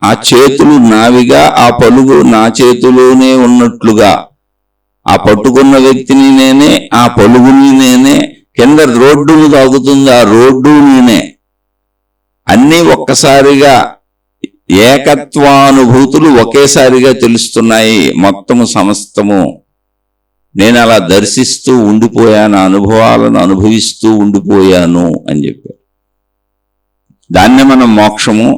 ఆ చేతులు నావిగా, ఆ పలుగు నా చేతిలోనే ఉన్నట్లుగా, ఆ పట్టుకున్న వ్యక్తిని నేనే, ఆ పలుగుని నేనే, కింద రోడ్డును తాగుతుంది ఆ రోడ్డు నేనే. అన్నీ ఒక్కసారిగా ఏకత్వానుభూతులు ఒకేసారిగా తెలుస్తున్నాయి. మొత్తము సమస్తము నేను అలా దర్శిస్తూ ఉండిపోయాను, అనుభవాలను అనుభవిస్తూ ఉండిపోయాను అని చెప్పారు. దాన్నే మనం మోక్షము,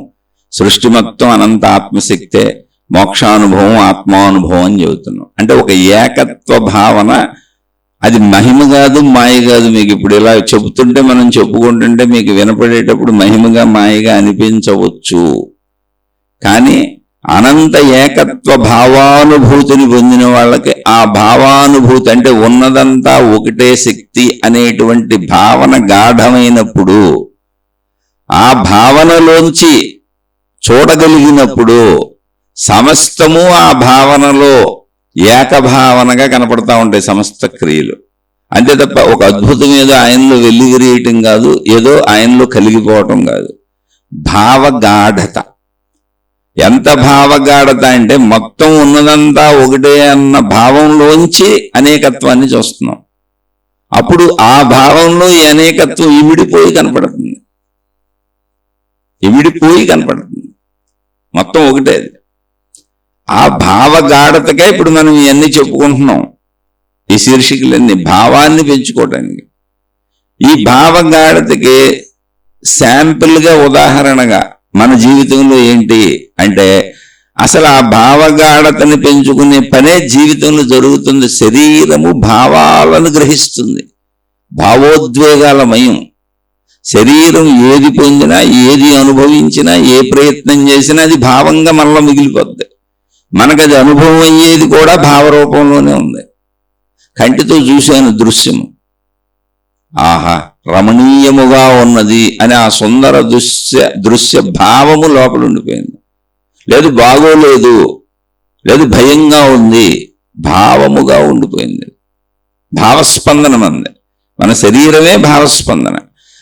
సృష్టి మొత్తం అనంత ఆత్మశక్తే, మోక్షానుభవం ఆత్మానుభవం అని చెబుతున్నాం. అంటే ఒక ఏకత్వ భావన. అది మహిమ కాదు, మాయ కాదు. మీకు ఇప్పుడు ఇలా చెబుతుంటే, మనం చెప్పుకుంటుంటే మీకు వినపడేటప్పుడు మహిమగా మాయగా అనిపించవచ్చు. కానీ అనంత ఏకత్వ భావానుభూతిని పొందిన వాళ్ళకి ఆ భావానుభూతి అంటే ఉన్నదంతా ఒకటే శక్తి అనేటువంటి భావన గాఢమైనప్పుడు, ఆ భావనలోంచి చూడగలిగినప్పుడు సమస్తము ఆ భావనలో ఏకభావనగా కనపడతా ఉంటాయి సమస్త క్రియలు. అంతే తప్ప ఒక అద్భుతం ఏదో ఆయనలో వెల్లిగిరియటం కాదు, ఏదో ఆయనలో కలిగిపోవటం కాదు. భావగాఢత. ఎంత భావగాఢత అంటే మొత్తం ఉన్నదంతా ఒకటే అన్న భావంలోంచి అనేకత్వాన్ని చూస్తున్నాం. అప్పుడు ఆ భావంలో ఈ అనేకత్వం ఇమిడిపోయి కనపడుతుంది. ఇమిడిపోయి కనపడుతుంది. మొత్తం ఒకటే. అది ఆ భావగాఢతకే ఇప్పుడు మనం ఇవన్నీ చెప్పుకుంటున్నాం. ఈ శీర్షికలన్నీ భావాన్ని పెంచుకోవటానికి. ఈ భావగాఢతకి శాంపిల్గా, ఉదాహరణగా మన జీవితంలో ఏంటి అంటే, అసలు ఆ భావగాఢతని పెంచుకునే పనే జీవితంలో జరుగుతుంది. శరీరము భావాలను గ్రహిస్తుంది, భావోద్వేగాలమయం. శరీరం ఏది పొందినా, ఏది అనుభవించినా, ఏ ప్రయత్నం చేసినా అది భావంగా మనలో మిగిలిపోద్ది. మనకది అనుభవం అయ్యేది కూడా భావరూపంలోనే ఉంది. కంటితో చూశాను దృశ్యము, ఆహా రమణీయముగా ఉన్నది అని ఆ సుందర దృశ్య భావము లోపల ఉండిపోయింది. లేదు బాగోలేదు, లేదు భయంగా ఉంది, భావముగా ఉండిపోయింది. భావస్పందనం అంది. మన శరీరమే భావస్పందన.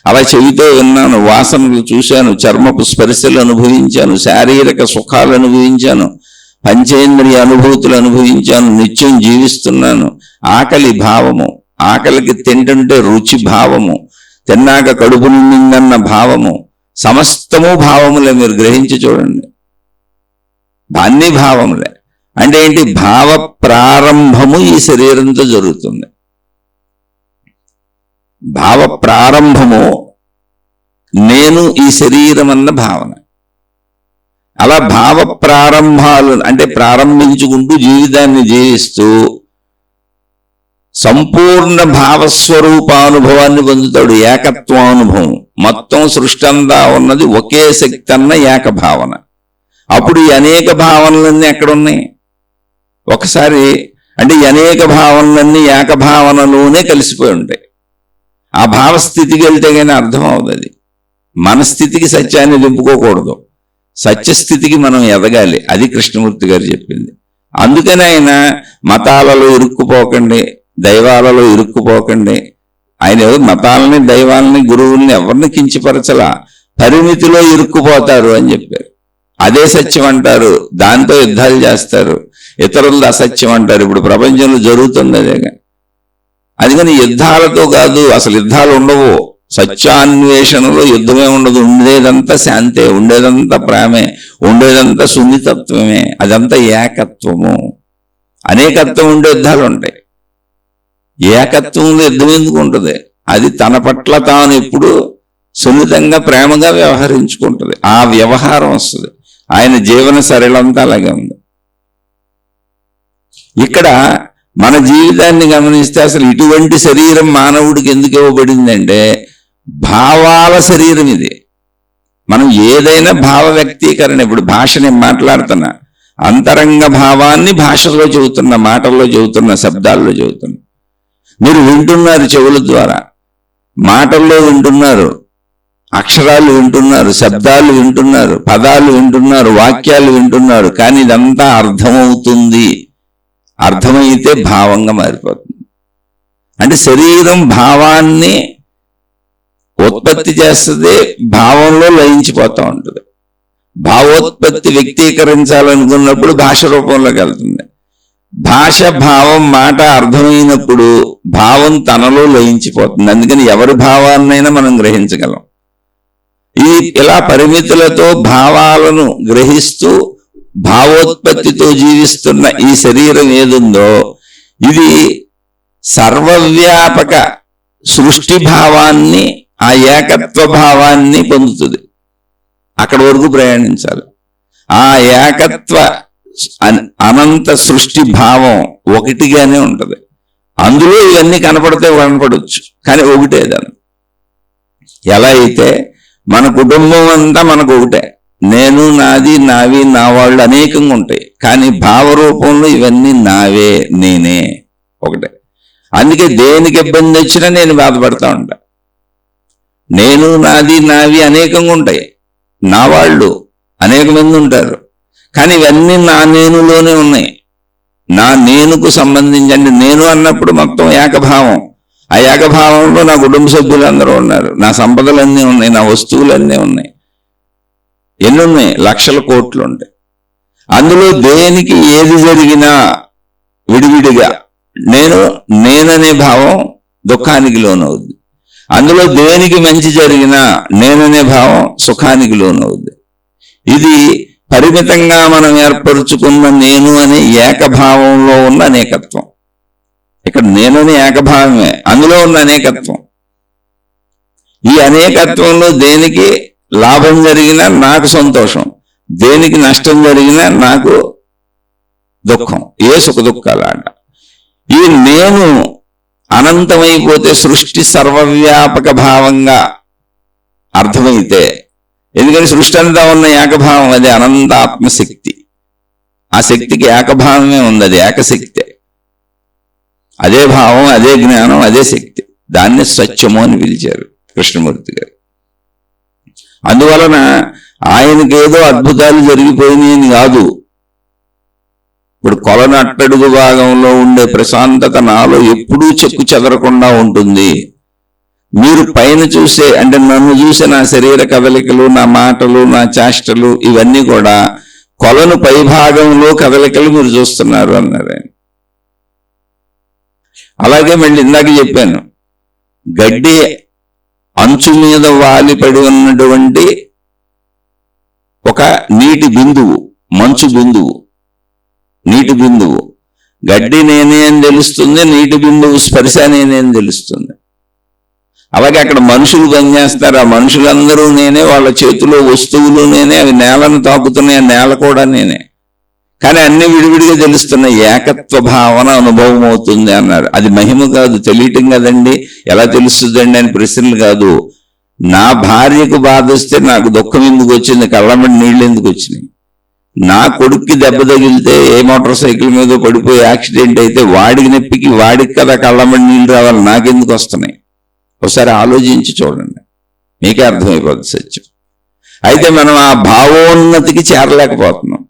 అలా చెవితో విన్నాను, వాసనలు చూశాను, చర్మపు స్పర్శలు అనుభవించాను, శారీరక సుఖాలు అనుభవించాను, పంచేంద్రియ అనుభూతులు అనుభవించాను, నిత్యం జీవిస్తున్నాను. ఆకలి భావము, ఆకలికి తింటుంటే రుచి భావము, తిన్నాక కడుపు నిండిందన్న భావము, సమస్తము భావములే. మీరు గ్రహించి చూడండి, అన్ని భావములే. అంటే ఏంటి? భావ ప్రారంభము ఈ శరీరంతో జరుగుతుంది. భావ ప్రారంభము నేను ఈ శరీరం అన్న భావన. అలా భావ ప్రారంభాలు అంటే ప్రారంభించుకుంటూ జీవితాన్ని జీవిస్తూ సంపూర్ణ భావస్వరూపానుభవాన్ని పొందుతాడు. ఏకత్వానుభవం. మొత్తం సృష్టి అంతా ఉన్నది ఒకే శక్తి అన్న ఏకభావన. అప్పుడు ఈ అనేక భావనలన్నీ ఎక్కడున్నాయి? ఒకసారి అంటే ఈ అనేక భావనలన్నీ ఏకభావనలోనే కలిసిపోయి ఉంటాయి. ఆ భావస్థితికి వెళ్తే కానీ అర్థం అవుతుంది. మన స్థితికి సత్యాన్ని దింపుకోకూడదు, సత్యస్థితికి మనం ఎదగాలి. అది కృష్ణమూర్తి గారు చెప్పింది. అందుకని ఆయన మతాలలో ఇరుక్కుపోకండి, దైవాలలో ఇరుక్కుపోకండి. ఆయన మతాలని, దైవాలని, గురువుల్ని ఎవరిని కించపరచలా, పరిమితిలో ఇరుక్కుపోతారు అని చెప్పారు. అదే సత్యం అంటారు, దాంతో యుద్ధాలు చేస్తారు. ఇతరులది అసత్యం అంటారు. ఇప్పుడు ప్రపంచంలో జరుగుతుంది అదేగా. అందుకని యుద్ధాలతో కాదు, అసలు యుద్ధాలు ఉండవు. సత్యాన్వేషణలో యుద్ధమే ఉండదు. ఉండేదంతా శాంతే, ఉండేదంతా ప్రేమే, ఉండేదంతా సున్నితత్వమే. అదంతా ఏకత్వము. అనేకత్వం ఉండే యుద్ధాలు ఉంటాయి. ఏకత్వంలో యుద్ధం ఎందుకు ఉంటుంది? అది తన పట్ల తాను ఎప్పుడు సున్నితంగా ప్రేమగా వ్యవహరించుకుంటుంది. ఆ వ్యవహారం వస్తుంది. ఆయన జీవన సరళంతా అలాగే ఉంది. ఇక్కడ మన జీవితాన్ని గమనిస్తే అసలు ఇటువంటి శరీరం మానవుడికి ఎందుకు ఇవ్వబడిందంటే భావాల శరీరం ఇది. మనం ఏదైనా భావ వ్యక్తీకరణ, ఇప్పుడు భాష నేను మాట్లాడుతున్నా, అంతరంగ భావాన్ని భాషలో చెబుతున్నా, మాటల్లో చెబుతున్నా, శబ్దాల్లో చెబుతున్నా. మీరు వింటున్నారు చెవుల ద్వారా, మాటల్లో వింటున్నారు, అక్షరాలు వింటున్నారు, శబ్దాలు వింటున్నారు, పదాలు వింటున్నారు, వాక్యాలు వింటున్నారు. కానీ ఇదంతా అర్థమవుతుంది. అర్థమైతే భావంగా మారిపోతుంది. అంటే శరీరం భావాన్ని ఉత్పత్తి చేస్తుంది, భావంలో లయించిపోతూ ఉంటుంది. భావోత్పత్తి వ్యక్తీకరించాలనుకున్నప్పుడు భాష రూపంలోకి వెళ్తుంది. భాష భావం మాట అర్థమైనప్పుడు భావం తనలో లయించిపోతుంది. అందుకని ఎవరి భావాన్నైనా మనం గ్రహించగలం. ఇలా పరిమితులతో భావాలను గ్రహిస్తూ భావోత్పత్తితో జీవిస్తున్న ఈ శరీరం ఏదుందో ఇది సర్వవ్యాపక సృష్టి భావాన్ని, ఆ ఏకత్వ భావాన్ని పొందుతుంది. అక్కడి వరకు ప్రయాణించాలి. ఆ ఏకత్వ అనంత సృష్టి భావం ఒకటిగానే ఉంటుంది. అందులో ఇవన్నీ కనపడవచ్చు, కానీ ఒకటే. దాన్ని ఎలా అయితే మన కుటుంబం అంతా మనకు ఒకటే, నేను, నాది, నావి, నా వాళ్ళు అనేకంగా ఉంటాయి. కానీ భావరూపంలో ఇవన్నీ నావే, నేనే, ఒకటే. అందుకే దేనికి ఇబ్బంది వచ్చినా నేను బాధపడతా ఉంటా. నేను, నాది, నావి అనేకంగా ఉంటాయి, నా వాళ్ళు అనేక మంది ఉంటారు. కానీ ఇవన్నీ నా నేనులోనే ఉన్నాయి. నా నేనుకు సంబంధించి, అంటే నేను అన్నప్పుడు మొత్తం ఏకభావం. ఆ ఏకభావంలో నా కుటుంబ సభ్యులందరూ ఉన్నారు, నా సంపదలన్నీ ఉన్నాయి, నా వస్తువులన్నీ ఉన్నాయి. ఎన్ని ఉన్నాయి? లక్షల కోట్లు ఉంటాయి. అందులో దేనికి ఏది జరిగినా విడివిడిగా నేననే భావం దుఃఖానికి లోనవుద్ది. అందులో దేనికి మంచి జరిగినా నేననే భావం సుఖానికి లోనవుద్ది. ఇది పరిమితంగా మనం ఏర్పరుచుకున్న నేను అనే ఏకభావంలో ఉన్న అనేకత్వం. ఇక్కడ నేననే ఏకభావమే, అందులో ఉన్న అనేకత్వం. ఈ అనేకత్వంలో దేనికి లాభం జరిగినా నాకు సంతోషం, దేనికి నష్టం జరిగినా నాకు దుఃఖం. ఏ సుఖ దుఃఖాలు అంట. ఈ నేను అనంతమైపోతే సృష్టి సర్వవ్యాపక భావంగా అర్థమైతే, ఎందుకని సృష్టి అంతా ఉన్న ఏకభావం, అది అనంత ఆత్మశక్తి. ఆ శక్తికి ఏకభావమే ఉంది, అది ఏకశక్తే. అదే భావం, అదే జ్ఞానం, అదే శక్తి. దాన్ని సత్యము అని పిలిచారు కృష్ణమూర్తి గారు. అందువలన ఆయనకేదో అద్భుతాలు జరిగిపోయినాయని కాదు. ఇప్పుడు కొలను అట్టడుగు భాగంలో ఉండే ప్రశాంతత నాలో ఎప్పుడూ చెక్కు చెదరకుండా ఉంటుంది. మీరు పైన చూసే, అంటే నన్ను చూసే నా శరీర కదలికలు, నా మాటలు, నా చేష్టలు, ఇవన్నీ కూడా కొలను పై భాగంలో కదలికలు మీరు చూస్తున్నారు అన్నారు ఆయన. అలాగే మళ్ళీ ఇందాక చెప్పాను, గడ్డి అంచు మీద వాలిపడి ఉన్నటువంటి ఒక నీటి బిందువు, మంచు బిందువు, నీటి బిందువు. గడ్డి నేనే అని తెలుస్తుంది, నీటి బిందువు స్పర్శ నేనే అని తెలుస్తుంది. అలాగే అక్కడ మనుషులు పనిచేస్తారు, ఆ మనుషులందరూ నేనే, వాళ్ళ చేతిలో వస్తువులు నేనే, అవి నేలను తాకుతున్నాయి, ఆ నేల కూడా నేనే. కానీ అన్ని విడివిడిగా తెలుస్తున్నాయి. ఏకత్వ భావన అనుభవం అవుతుంది అన్నారు. అది మహిమ కాదు, తెలియటం కదండి. ఎలా తెలుస్తుందండి అని ప్రశ్నలు కాదు. నా భార్యకు బాధ వస్తే నాకు దుఃఖం ఎందుకు వచ్చింది, కళ్ళమ్మడి నీళ్ళు ఎందుకు వచ్చినాయి? నా కొడుక్కి దెబ్బ తగిలితే, ఏ మోటార్ సైకిల్ మీద పడిపోయి యాక్సిడెంట్ అయితే వాడికి నొప్పికి వాడికి కదా కళ్ళమ్మడి నీళ్ళు రావాలి, నాకెందుకు వస్తున్నాయి? ఒకసారి ఆలోచించి చూడండి, మీకే అర్థమైపోతుంది సత్యం. అయితే మనం ఆ భావోన్నతికి చేరలేకపోతున్నాం.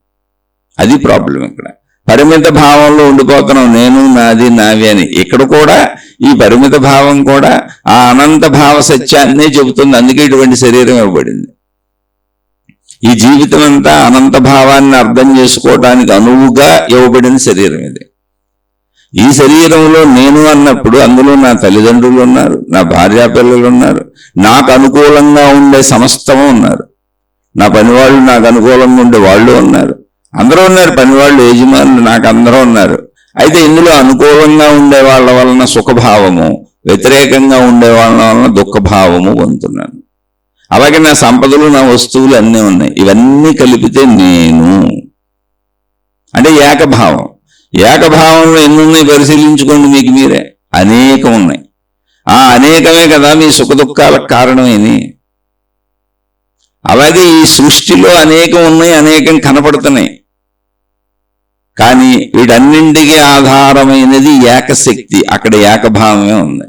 అది ప్రాబ్లం. ఇక్కడ పరిమిత భావంలో ఉండిపోతున్నాం, నేను, నాది, నావి అని. ఇక్కడ కూడా ఈ పరిమిత భావం కూడా ఆ అనంత భావ సత్యాన్నే చెబుతుంది. అందుకే ఇటువంటి శరీరం ఇవ్వబడింది. ఈ జీవితం అంతా అనంత భావాన్ని అర్థం చేసుకోవడానికి అనువుగా ఇవ్వబడిన శరీరం ఇది. ఈ శరీరంలో నేను అన్నప్పుడు అందులో నా తల్లిదండ్రులు ఉన్నారు, నా భార్యా పిల్లలు ఉన్నారు, నాకు అనుకూలంగా ఉండే సమస్తము ఉన్నారు, నా పనివాళ్ళు నాకు అనుకూలంగా ఉండే వాళ్ళు ఉన్నారు, అందరూ ఉన్నారు, పనివాళ్ళు యజమానులు నాకు అందరూ ఉన్నారు. అయితే ఇందులో అనుకూలంగా ఉండే వాళ్ళ వలన సుఖభావము, వ్యతిరేకంగా ఉండే వాళ్ళ వలన దుఃఖభావము పొందుతున్నాను. అలాగే నా సంపదలు, నా వస్తువులు అన్నీ ఉన్నాయి. ఇవన్నీ కలిపితే నేను అంటే ఏకభావం. ఏకభావంలో ఎన్ని ఉన్నాయి పరిశీలించుకోండి, మీకు మీరే. అనేకం ఉన్నాయి. ఆ అనేకమే కదా మీ సుఖ దుఃఖాలకు కారణమేని. అలాగే ఈ సృష్టిలో అనేకం ఉన్నాయి, అనేకం కనపడుతున్నాయి. కానీ వీటన్నింటికి ఆధారమైనది ఏకశక్తి. అక్కడ ఏకభావమే ఉంది.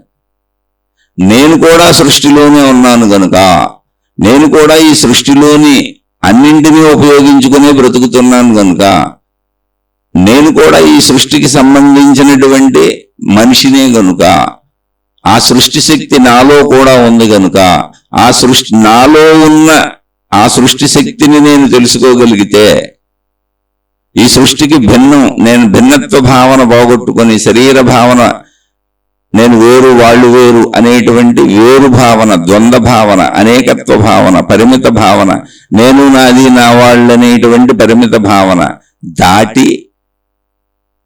నేను కూడా సృష్టిలోనే ఉన్నాను గనుక, నేను కూడా ఈ సృష్టిలోని అన్నింటినీ ఉపయోగించుకునే బ్రతుకుతున్నాను గనుక, నేను కూడా ఈ సృష్టికి సంబంధించినటువంటి మనిషినే గనుక, ఆ సృష్టి శక్తి నాలో కూడా ఉంది గనుక, నాలో ఉన్న ఆ సృష్టి శక్తిని నేను తెలుసుకోగలిగితే, ఈ సృష్టికి భిన్నం, నేను భిన్నత్వ భావన పోగొట్టుకొని శరీర భావన, నేను వేరు వాళ్ళు వేరు అనేటువంటి వేరు భావన, ద్వంద్వ భావన, అనేకత్వ భావన, పరిమిత భావన, నేను నాది నా వాళ్ళు అనేటువంటి పరిమిత భావన దాటి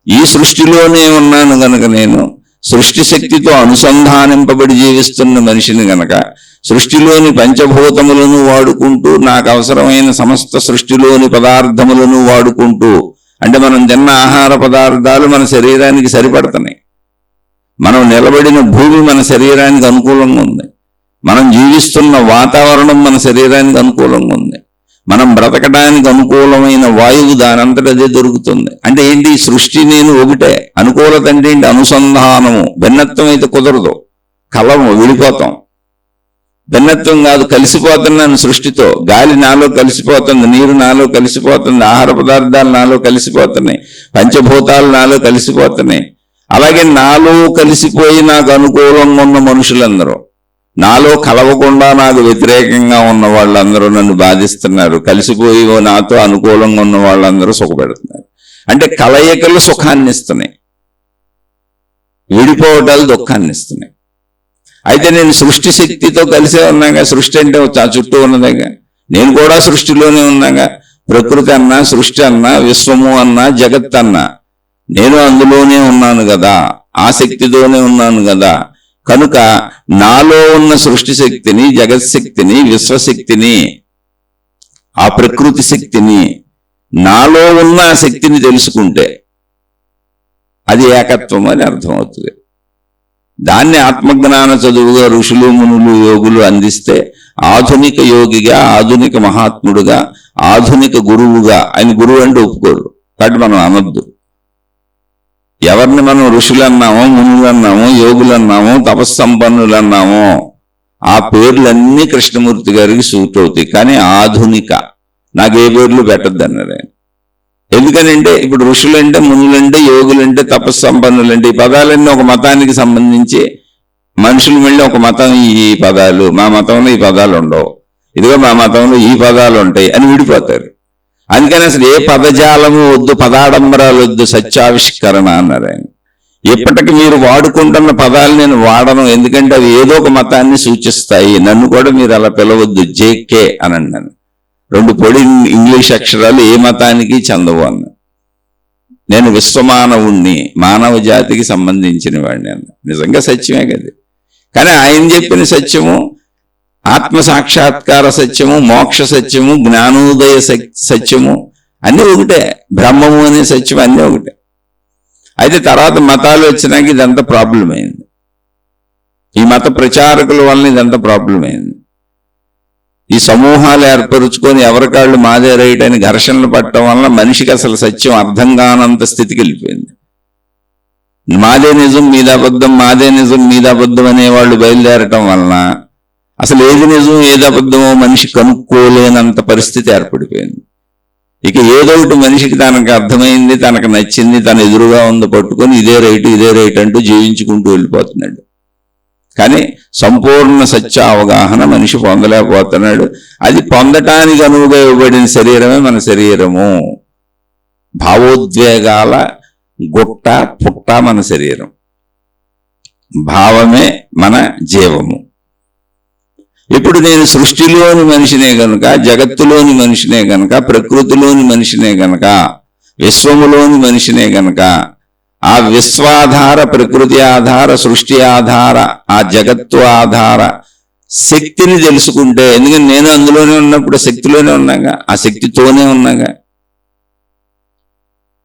ఈ సృష్టిలోనే ఉన్నాను గనక, నేను సృష్టి శక్తితో అనుసంధానింపబడి జీవిస్తున్న మనిషిని గనక, సృష్టిలోని పంచభూతములను వాడుకుంటూ, నాకు అవసరమైన సమస్త సృష్టిలోని పదార్థములను వాడుకుంటూ, అంటే మనం తిన్న ఆహార పదార్థాలు మన శరీరానికి సరిపడుతున్నాయి, మనం నిలబడిన భూమి మన శరీరానికి అనుకూలంగా ఉంది, మనం జీవిస్తున్న వాతావరణం మన శరీరానికి అనుకూలంగా ఉంది, మనం బ్రతకడానికి అనుకూలమైన వాయువు దానంతట అదే దొరుకుతుంది. అంటే ఏంటి? సృష్టి నేను ఒకటే. అనుకూలత అంటే ఏంటి? అనుసంధానము. భిన్నత్వం అయితే కుదరదు, కలము, విడిపోతాం. భిన్నత్వం కాదు, కలిసిపోతున్నాను సృష్టితో. గాలి నాలో కలిసిపోతుంది, నీరు నాలో కలిసిపోతుంది, ఆహార పదార్థాలు నాలో కలిసిపోతున్నాయి, పంచభూతాలు నాలో కలిసిపోతున్నాయి. అలాగే నాలో కలిసిపోయి నాకు అనుకూలంగా ఉన్న మనుషులందరూ, నాలో కలవకుండా నాకు వ్యతిరేకంగా ఉన్న వాళ్ళందరూ నన్ను బాధిస్తున్నారు. కలిసిపోయి నాతో అనుకూలంగా ఉన్న వాళ్ళందరూ సుఖపెడుతున్నారు. అంటే కలయికలు సుఖాన్ని ఇస్తున్నాయి, విడిపోవటాలు దుఃఖాన్ని ఇస్తున్నాయి. అయితే నేను సృష్టి శక్తితో కలిసే ఉన్నాగా. సృష్టి అంటే చుట్టూ ఉన్నదేగా, నేను కూడా సృష్టిలోనే ఉన్నాగా. ప్రకృతి అన్నా, సృష్టి అన్నా, విశ్వము అన్నా, జగత్ అన్నా, నేను అందులోనే ఉన్నాను కదా, ఆ శక్తితోనే ఉన్నాను కదా. కనుక నాలో ఉన్న సృష్టి శక్తిని, జగత్ శక్తిని, విశ్వశక్తిని, ఆ ప్రకృతి శక్తిని, నాలో ఉన్న శక్తిని తెలుసుకుంటే అది ఏకత్వం అని అర్థమవుతుంది. దాన్ని ఆత్మజ్ఞాన చదువుగా ఋషులు, మునులు, యోగులు అందిస్తే ఆధునిక యోగిగా, ఆధునిక మహాత్ముడుగా, ఆధునిక గురువుగా, ఆయన గురువు అంటే ఒప్పుకోరు కాబట్టి మనం అనొద్దు. ఎవరిని మనం ఋషులు అన్నామో, మునులు అన్నామో, యోగులు అన్నామో, తపస్సంపన్నులు అన్నామో, ఆ పేర్లన్నీ కృష్ణమూర్తి గారికి సూట్ అవుతాయి. కానీ ఆధునిక నాకు ఏ పేర్లు పెట్టద్దు అన్నారు ఆయన. ఎందుకనంటే ఇప్పుడు ఋషులంటే, మునులంటే, యోగులంటే, తపస్సంపన్నులంటే ఈ పదాలన్నీ ఒక మతానికి సంబంధించి మనుషులు మళ్ళీ ఒక మతం ఈ పదాలు, మా మతంలో ఈ పదాలు ఉండవు, ఇదిగో మా మతంలో ఈ పదాలు ఉంటాయి అని విడిపోతారు. అందుకని అసలు ఏ పదజాలము వద్దు, పదాడంబరాలు వద్దు, సత్యావిష్కరణ అన్నారు ఆయన. ఇప్పటికి మీరు వాడుకుంటున్న పదాలు నేను వాడను, ఎందుకంటే అవి ఏదో ఒక మతాన్ని సూచిస్తాయి. నన్ను కూడా మీరు అలా పిలవద్దు, జేకే అని అన్నాను. 2 పొడి ఇంగ్లీష్ అక్షరాలు ఏ మతానికి చెందవు అన్న. నేను విశ్వమానవుణ్ణి, మానవ జాతికి సంబంధించిన వాడిని అన్న. నిజంగా సత్యమే కదా. కానీ ఆయన చెప్పిన సత్యము ఆత్మ సాక్షాత్కార సత్యము, మోక్ష సత్యము, జ్ఞానోదయ సత్యము అన్నీ ఒకటే. బ్రహ్మము అనే సత్యం అన్నీ ఒకటే. అయితే తర్వాత మతాలు వచ్చినాక ఇదంతా ప్రాబ్లం అయింది. ఈ మత ప్రచారకుల వలన ఇదంతా ప్రాబ్లం అయింది. ఈ సమూహాలు ఏర్పరుచుకొని ఎవరికాళ్ళు మాదే రైట్ అని ఘర్షణలు పట్టడం వలన మనిషికి అసలు సత్యం అర్థం కానంత స్థితికి వెళ్ళిపోయింది. మాదే నిజం మీద అబద్ధం, మాదే నిజం మీద అబద్ధం అనేవాళ్ళు బయలుదేరటం వలన అసలు ఏది నిజం ఏది అబద్ధమో మనిషి కనుక్కోలేనంత పరిస్థితి ఏర్పడిపోయింది. ఇక ఏదో ఒకటి మనిషికి తనకు అర్థమైంది, తనకు నచ్చింది, తన ఎదురుగా ఉంది పట్టుకొని ఇదే రైట్ అంటూ జీవించుకుంటూ వెళ్ళిపోతున్నాడు. కానీ సంపూర్ణ సత్య అవగాహన మనిషి పొందలేకపోతున్నాడు. అది పొందటానికి అనువుగా ఇవ్వబడిన శరీరమే మన శరీరము. భావోద్వేగాల గుట్ట పుట్ట మన శరీరం, భావమే మన జీవము. ఇప్పుడు నేను సృష్టిలోని మనిషినే గనుక, జగత్తులోని మనిషినే గనుక, ప్రకృతిలోని మనిషినే గనుక, విశ్వములోని మనిషినే గనుక, ఆ విశ్వాధార, ప్రకృతి ఆధార, సృష్టి ఆధార, ఆ జగత్తు ఆధార శక్తిని తెలుసుకుంటే, ఎందుకంటే నేను అందులోనే ఉన్నప్పుడు శక్తిలోనే ఉన్నాగా, ఆ శక్తితోనే ఉన్నాగా.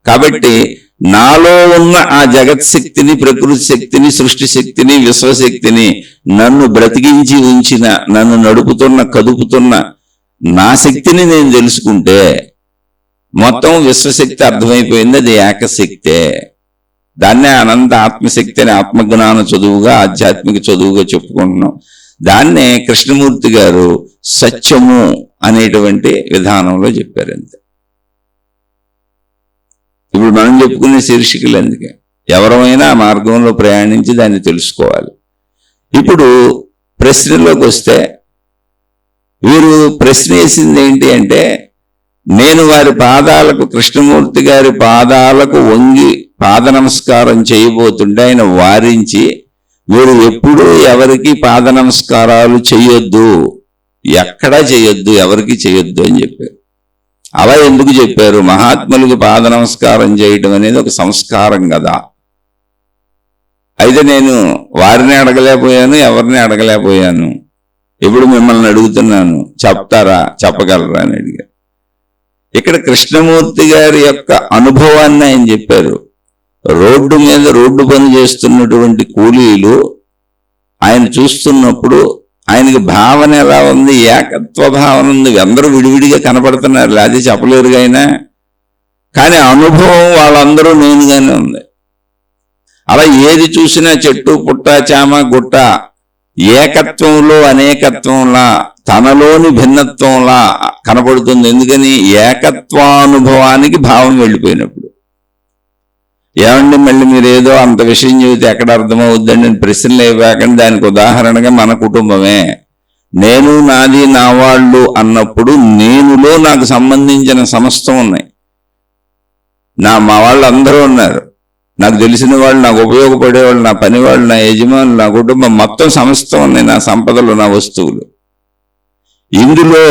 కాబట్టి నాలో ఉన్న ఆ జగత్ శక్తిని, ప్రకృతి శక్తిని, సృష్టి శక్తిని, విశ్వశక్తిని, నన్ను బ్రతికించి ఉంచిన, నన్ను నడుపుతున్న, కదుపుతున్న నా శక్తిని నేను తెలుసుకుంటే మొత్తం విశ్వశక్తి అర్థమైపోయింది. అది ఏకశక్తే. దాన్నే అనంత ఆత్మశక్తి అని ఆత్మజ్ఞాన చదువుగా, ఆధ్యాత్మిక చదువుగా చెప్పుకుంటున్నాం. దాన్నే కృష్ణమూర్తి గారు సత్యము అనేటువంటి విధానంలో చెప్పారు. అంతే. ఇప్పుడు మనం చెప్పుకునే శీర్షికలు అందుకే ఎవరమైనా ఆ మార్గంలో ప్రయాణించి దాన్ని తెలుసుకోవాలి. ఇప్పుడు ప్రశ్నలోకి వస్తే, వీరు ప్రశ్న వేసింది ఏంటి అంటే, నేను వారి పాదాలకు, కృష్ణమూర్తి గారి పాదాలకు వంగి పాద నమస్కారం చేయబోతుంటే ఆయన వారించి, మీరు ఎప్పుడూ ఎవరికి పాద నమస్కారాలు చేయొద్దు, ఎక్కడా చేయొద్దు, ఎవరికి చేయొద్దు అని చెప్పారు. అలా ఎందుకు చెప్పారు? మహాత్ములకి పాద నమస్కారం చేయడం అనేది ఒక సంస్కారం కదా. అయితే నేను వారిని అడగలేకపోయాను, ఎవరిని అడగలేకపోయాను. ఇప్పుడు మిమ్మల్ని అడుగుతున్నాను, చెప్తారా, చెప్పగలరా అని అడిగారు. ఇక్కడ కృష్ణమూర్తి గారి యొక్క అనుభవాన్ని ఆయన చెప్పారు. రోడ్డు మీద రోడ్డు పని చేస్తున్నటువంటి కూలీలు ఆయన చూస్తున్నప్పుడు ఆయనకి భావన ఎలా ఉంది? ఏకత్వ భావన ఉంది. అందరూ విడివిడిగా కనపడుతున్నారు, అది చెప్పలేరుగా అయినా, కానీ అనుభవం వాళ్ళందరూ నేనుగానే ఉంది. అలా ఏది చూసినా చెట్టు, పుట్ట, చామ, గుట్ట ఏకత్వంలో అనేకత్వంలా, తనలోని భిన్నత్వంలా కనపడుతుంది. ఎందుకని? ఏకత్వానుభవానికి భావం వెళ్ళిపోయినప్పుడు. ఏమండి మళ్ళీ మీరు ఏదో అంత విషయం చెబితే ఎక్కడ అర్థమవుద్దండి అని ప్రశ్నలు ఇవ్వకండి. దానికి ఉదాహరణగా మన కుటుంబమే. నేను, నాది, నా వాళ్ళు అన్నప్పుడు నేనులో నాకు సంబంధించిన సమస్తం ఉన్నాయి. మా వాళ్ళు అందరూ ఉన్నారు, నాకు తెలిసిన వాళ్ళు, నాకు ఉపయోగపడేవాళ్ళు, నా పని వాళ్ళు, నా యజమానులు, నా కుటుంబం, మొత్తం సమస్తం ఉన్నాయి, నా సంపదలు, నా వస్తువులు. ఇందులో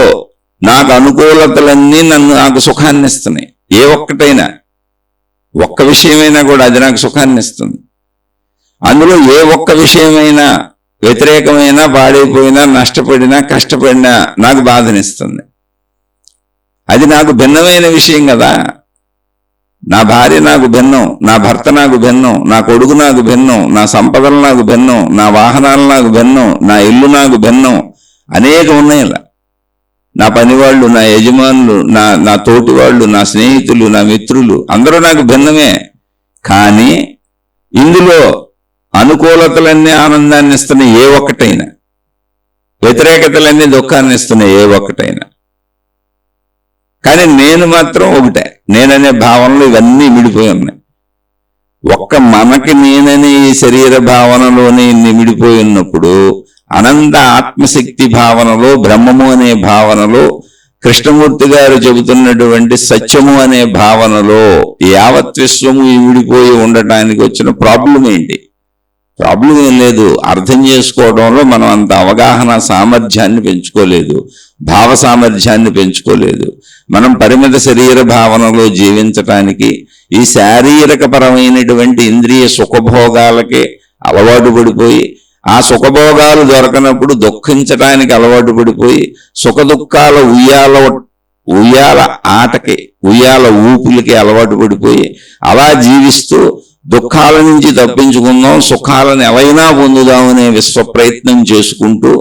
నాకు అనుకూలతలన్నీ నాకు సుఖాన్ని ఇస్తున్నాయి. ఏ ఒక్కటైనా, ఒక్క విషయమైనా కూడా అది నాకు సుఖాన్ని ఇస్తుంది. అందులో ఏ ఒక్క విషయమైనా వ్యతిరేకమైనా, పాడైపోయినా, నష్టపడినా, కష్టపడినా నాకు బాధనిస్తుంది. అది నాకు భిన్నమైన విషయం కదా. నా భార్య నాకు భిన్నం, నా భర్త నాకు భిన్నం, నా కొడుకు నాకు భిన్నం, నా సంపదలు నాకు భిన్నం, నా వాహనాలు నాకు భిన్నం, నా ఇల్లు నాకు భిన్నం, అనేక ఉన్నాయి. ఇలా నా పనివాళ్ళు, నా యజమానులు, నా తోటి వాళ్ళు, నా స్నేహితులు, నా మిత్రులు అందరూ నాకు భిన్నమే. కానీ ఇందులో అనుకూలతలన్నీ ఆనందాన్ని ఇస్తున్నాయి ఏ ఒక్కటైనా, వ్యతిరేకతలన్నీ దుఃఖాన్ని ఇస్తున్నాయి ఏ ఒక్కటైనా. కానీ నేను మాత్రం ఒకటే. నేననే భావనలు ఇవన్నీ విడిపోయి ఉన్నాయి. ఒక్క మనకి నేననే ఈ శరీర భావనలోనే నిమిడిపోయి ఉన్నప్పుడు, అనంత ఆత్మశక్తి భావనలో, బ్రహ్మము అనే భావనలో, కృష్ణమూర్తి గారు చెబుతున్నటువంటి సత్యము అనే భావనలో యావత్ విశ్వము విడిపోయి ఉండటానికి వచ్చిన ప్రాబ్లం ఏంటి? ప్రాబ్లం ఏం లేదు. అర్థం చేసుకోవడంలో మనం అంత అవగాహన సామర్థ్యాన్ని పెంచుకోలేదు, భావ సామర్థ్యాన్ని పెంచుకోలేదు. మనం పరిమిత శరీర భావనలో జీవించటానికి ఈ శారీరక పరమైనటువంటి ఇంద్రియ సుఖభోగాలకే అలవాటు పడిపోయి, ఆ సుఖభోగాలు దొరకనప్పుడు దుఃఖించటానికి అలవాటు పడిపోయి, సుఖ దుఃఖాల ఉయ్యాల ఆటకి, ఉయ్యాల ఊపులకి అలవాటు పడిపోయి అలా జీవిస్తూ దుఃఖాల నుంచి తప్పించుకుందాం, సుఖాలను ఎవైనా పొందుదామనే విశ్వ ప్రయత్నం చేసుకుంటూ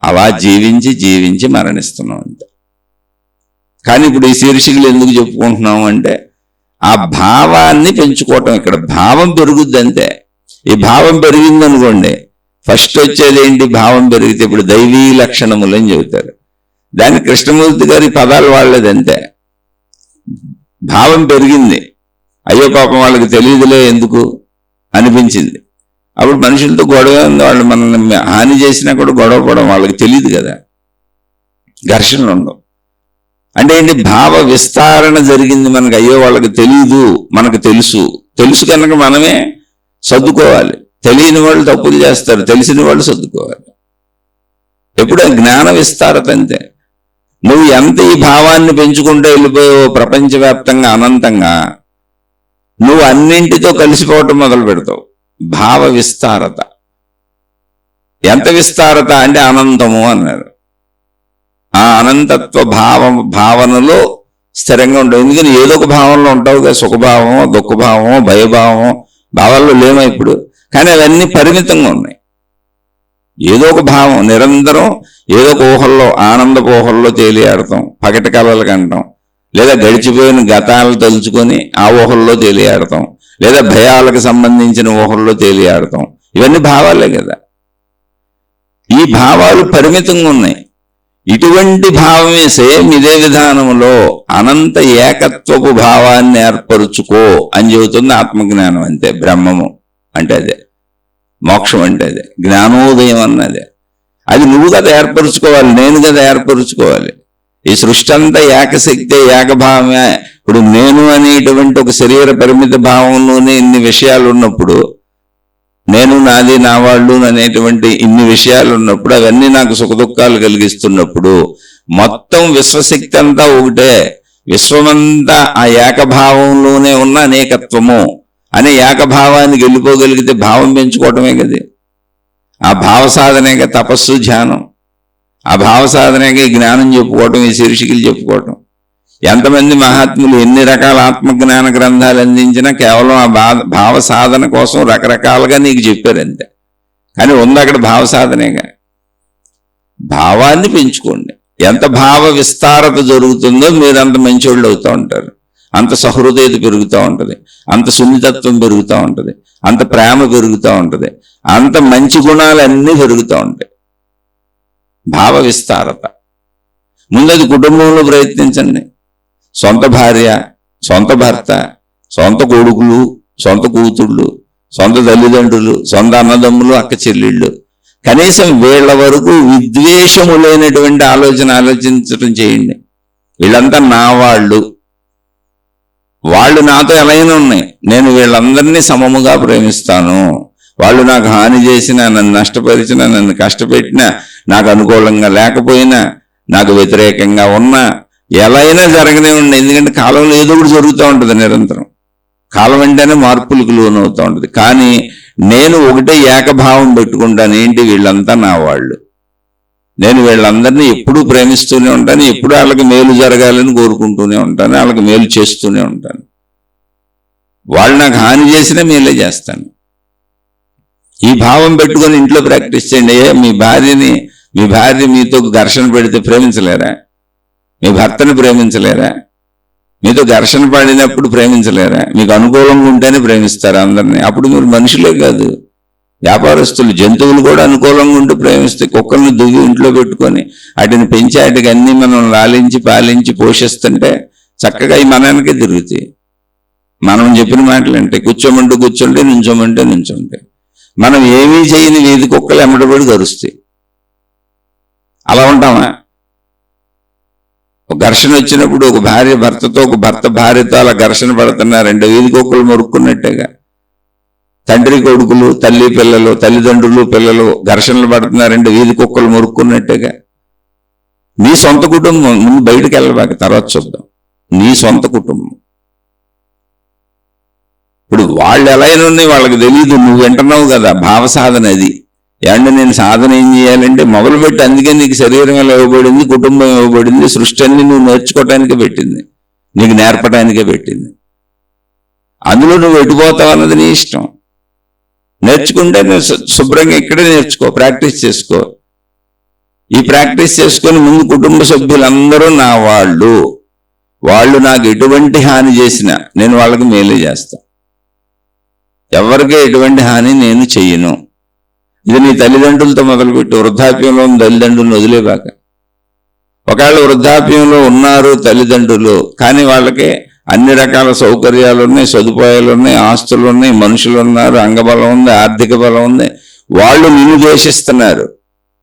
అలా జీవించి మరణిస్తున్నాం అంతే. కానీ ఇప్పుడు ఈ శీర్షికలు ఎందుకు చెప్పుకుంటున్నాము అంటే, ఆ భావాన్ని పెంచుకోవటం. ఇక్కడ భావం పెరుగుద్ది అంతే. ఈ భావం పెరిగిందనుకోండి, ఫస్ట్ వచ్చేది ఏంటి? భావం పెరిగితే ఇప్పుడు దైవీ లక్షణములు అని చెబుతారు. దాన్ని కృష్ణమూర్తి గారి పదాలు వాడలేదంతే. భావం పెరిగింది, అయ్యో పాపం వాళ్ళకి తెలియదులే ఎందుకు అనిపించింది. అప్పుడు మనుషులతో గొడవ ఉంది, వాళ్ళు మనల్ని హాని చేసినా కూడా గొడవ పడడం వాళ్ళకి తెలియదు కదా, ఘర్షణలు ఉండవు. అంటే ఏంటి? భావ విస్తారణ జరిగింది మనకు. అయ్యో వాళ్ళకి తెలియదు, మనకు తెలుసు. తెలుసు కనుక మనమే సర్దుకోవాలి. తెలియని వాళ్ళు తప్పులు చేస్తారు, తెలిసిన వాళ్ళు సర్దుకోవాలి. ఎప్పుడు జ్ఞాన విస్తారత అంతే. నువ్వు ఎంత ఈ భావాన్ని పెంచుకుంటూ వెళ్ళిపోయావో ప్రపంచవ్యాప్తంగా అనంతంగా, నువ్వు అన్నింటితో కలిసిపోవటం మొదలు పెడతావు. భావ విస్తారత. ఎంత విస్తారత అంటే అనంతము అన్నారు. ఆ అనంతత్వ భావనలో స్థిరంగా ఉండవు. ఎందుకని ఏదో ఒక భావంలో ఉంటావు కదా, సుఖభావమో దుఃఖభావమో భయభావమో. భావాల్లో లేమా ఇప్పుడు? కానీ అవన్నీ పరిమితంగా ఉన్నాయి. ఏదో ఒక భావం నిరంతరం, ఏదో ఒక ఊహల్లో, ఆనందపు ఊహల్లో తేలియాడతాం, పగటి కళలు కంటాం, లేదా గడిచిపోయిన గతాలు తలుచుకొని ఆ ఊహల్లో తేలియాడతాం, లేదా భయాలకు సంబంధించిన ఊహల్లో తేలియాడతాం. ఇవన్నీ భావాలే కదా. ఈ భావాలు పరిమితంగా ఉన్నాయి. ఇటువంటి భావమే సేమ్ ఇదే విధానంలో అనంత ఏకత్వపు భావాన్ని ఏర్పరుచుకో అని చెబుతుంది ఆత్మజ్ఞానం. అంతే. బ్రహ్మము అంటే అదే, మోక్షం అంటే అదే, జ్ఞానోదయం అన్నదే. అది నువ్వు కదా ఏర్పరుచుకోవాలి, నేను కదా ఏర్పరుచుకోవాలి. ఈ సృష్టి అంతా ఏకశక్తి, ఏకభావమే. ఇప్పుడు నేను అనేటువంటి ఒక శరీర పరిమిత భావంలోనే ఇన్ని విషయాలు ఉన్నప్పుడు, నేను నాది నా వాళ్ళు అనేటువంటి ఇన్ని విషయాలు ఉన్నప్పుడు, అవన్నీ నాకు సుఖదుఖాలు కలిగిస్తున్నప్పుడు, మొత్తం విశ్వశక్తి అంతా ఒకటే. విశ్వమంతా ఆ ఏకభావంలోనే ఉన్న అనేకత్వము అనే ఏకభావానికి వెళ్ళిపోగలిగితే భావం పెంచుకోవటమే కదా. ఆ భావ సాధనేగా తపస్సు, ధ్యానం. ఆ భావ సాధనేగా జ్ఞానం చెప్పుకోవటం, ఈ శీర్షికలు చెప్పుకోవటం. ఎంతమంది మహాత్ములు ఎన్ని రకాల ఆత్మజ్ఞాన గ్రంథాలు అందించినా కేవలం ఆ భావ సాధన కోసం రకరకాలుగా నీకు చెప్పారంతే. కానీ ఉంది అక్కడ భావ సాధనేగా. భావాన్ని పెంచుకోండి. ఎంత భావ విస్తారత జరుగుతుందో మీరు అంత మంచోళ్ళు అవుతూ ఉంటారు, అంత సహృదయత పెరుగుతూ ఉంటుంది, అంత సున్నితత్వం పెరుగుతూ ఉంటుంది, అంత ప్రేమ పెరుగుతూ ఉంటుంది, అంత మంచి గుణాలన్నీ పెరుగుతూ ఉంటాయి. భావ విస్తారత. ముందది కుటుంబంలో ప్రయత్నించండి. సొంత భార్య, సొంత భర్త, సొంత కొడుకులు, సొంత కూతుళ్ళు, సొంత తల్లిదండ్రులు, సొంత అన్నదమ్ములు, అక్క చెల్లెళ్ళు, కనీసం వీళ్ళ వరకు విద్వేషము లేనటువంటి ఆలోచించడం చేయండి. వీళ్ళంతా నా వాళ్ళు, వాళ్ళు నాతో ఎలాగైనా ఉన్నాయి, నేను వీళ్ళందరినీ సమముగా ప్రేమిస్తాను. వాళ్ళు నాకు హాని చేసినా, నన్ను నష్టపరిచినా, నన్ను కష్టపెట్టినా, నాకు అనుకూలంగా లేకపోయినా, నాకు వ్యతిరేకంగా ఉన్నా, ఎలా అయినా జరగనే ఉన్నాయి. ఎందుకంటే కాలంలో ఏదో ఒకటి జరుగుతూ ఉంటుంది నిరంతరం. కాలం అంటేనే మార్పులకు లోనవుతూ ఉంటుంది. కానీ నేను ఒకటే ఏకభావం పెట్టుకుంటాను. ఏంటి? వీళ్ళంతా నా వాళ్ళు, నేను వీళ్ళందరినీ ఎప్పుడూ ప్రేమిస్తూనే ఉంటాను, ఎప్పుడూ వాళ్ళకి మేలు జరగాలని కోరుకుంటూనే ఉంటాను, వాళ్ళకి మేలు చేస్తూనే ఉంటాను. వాళ్ళు నాకు హాని చేసినా మేలే చేస్తాను. ఈ భావం పెట్టుకొని ఇంట్లో ప్రాక్టీస్ చేయండి. మీ భార్య మీతో ఘర్షణ పెడితే ప్రేమించలేరా? మీ భర్తను ప్రేమించలేరా? మీతో ఘర్షణ పడినప్పుడు ప్రేమించలేరా? మీకు అనుకూలంగా ఉంటేనే ప్రేమిస్తారు అందరినీ. అప్పుడు మీరు మనుషులే కాదు, వ్యాపారస్తులు. జంతువులు కూడా అనుకూలంగా ఉంటూ ప్రేమిస్తే, కుక్కల్ని దువ్వి ఇంట్లో పెట్టుకొని వాటిని పెంచి వాటికి అన్ని మనం లాలించి పాలించి పోషిస్తుంటే చక్కగా ఈ మనకే తిరుగుతాయి. మనం చెప్పిన మాటలు అంటే కూర్చోమంటూ కూర్చుంటే, నుంచోమంటే నుంచుంటే. మనం ఏమీ చేయని వీధి కుక్కలు ఎమ్మడబడి గరుస్తాయి. అలా ఉంటామా? ఒక ఘర్షణ వచ్చినప్పుడు ఒక భార్య భర్తతో, ఒక భర్త భార్యతో అలా ఘర్షణ పడుతున్నారంటే వీధి కుక్కలు మొరుక్కున్నట్టేగా. తండ్రి కొడుకులు, తల్లి పిల్లలు, తల్లిదండ్రులు పిల్లలు ఘర్షణలు పడుతున్నారంటే వీధి కుక్కలు మొరుక్కున్నట్టేగా. నీ సొంత కుటుంబం ముందు బయటకు వెళ్ళబాక, తర్వాత చూద్దాం. నీ సొంత కుటుంబం. ఇప్పుడు వాళ్ళు ఎలా అయినా ఉన్నాయి వాళ్ళకి తెలియదు, నువ్వు వింటున్నావు కదా. భావ సాధన అది. ఏమంటే నేను సాధన ఏం చేయాలంటే మొదలుపెట్టి, అందుకే నీకు శరీరం ఎలా ఇవ్వబడింది, కుటుంబం ఇవ్వబడింది, సృష్టి అన్ని నువ్వు నేర్చుకోవటానికే పెట్టింది, నీకు నేర్పడానికే పెట్టింది. అందులో నువ్వు ఎటుపోతావు అన్నది నీ ఇష్టం. నేర్చుకుంటే నువ్వు శుభ్రంగా ఇక్కడే నేర్చుకో, ప్రాక్టీస్ చేసుకో. ఈ ప్రాక్టీస్ చేసుకొని ముందు కుటుంబ సభ్యులందరూ నా వాళ్ళు, వాళ్ళు నాకు ఎటువంటి హాని చేసినా నేను వాళ్ళకి మేలు చేస్తా, ఎవరికి ఎటువంటి హాని నేను చెయ్యను. ఇది నీ తల్లిదండ్రులతో మొదలుపెట్టి వృద్ధాప్యంలో ఉన్న తల్లిదండ్రులను వదిలేబాక. ఒకవేళ వృద్ధాప్యంలో ఉన్నారు తల్లిదండ్రులు, కానీ వాళ్ళకి అన్ని రకాల సౌకర్యాలు ఉన్నాయి, సదుపాయాలు ఉన్నాయి, ఆస్తులు ఉన్నాయి, మనుషులు ఉన్నారు, అంగబలం ఉంది, ఆర్థిక బలం ఉంది, వాళ్ళు నిన్ను ద్వేషిస్తున్నారు,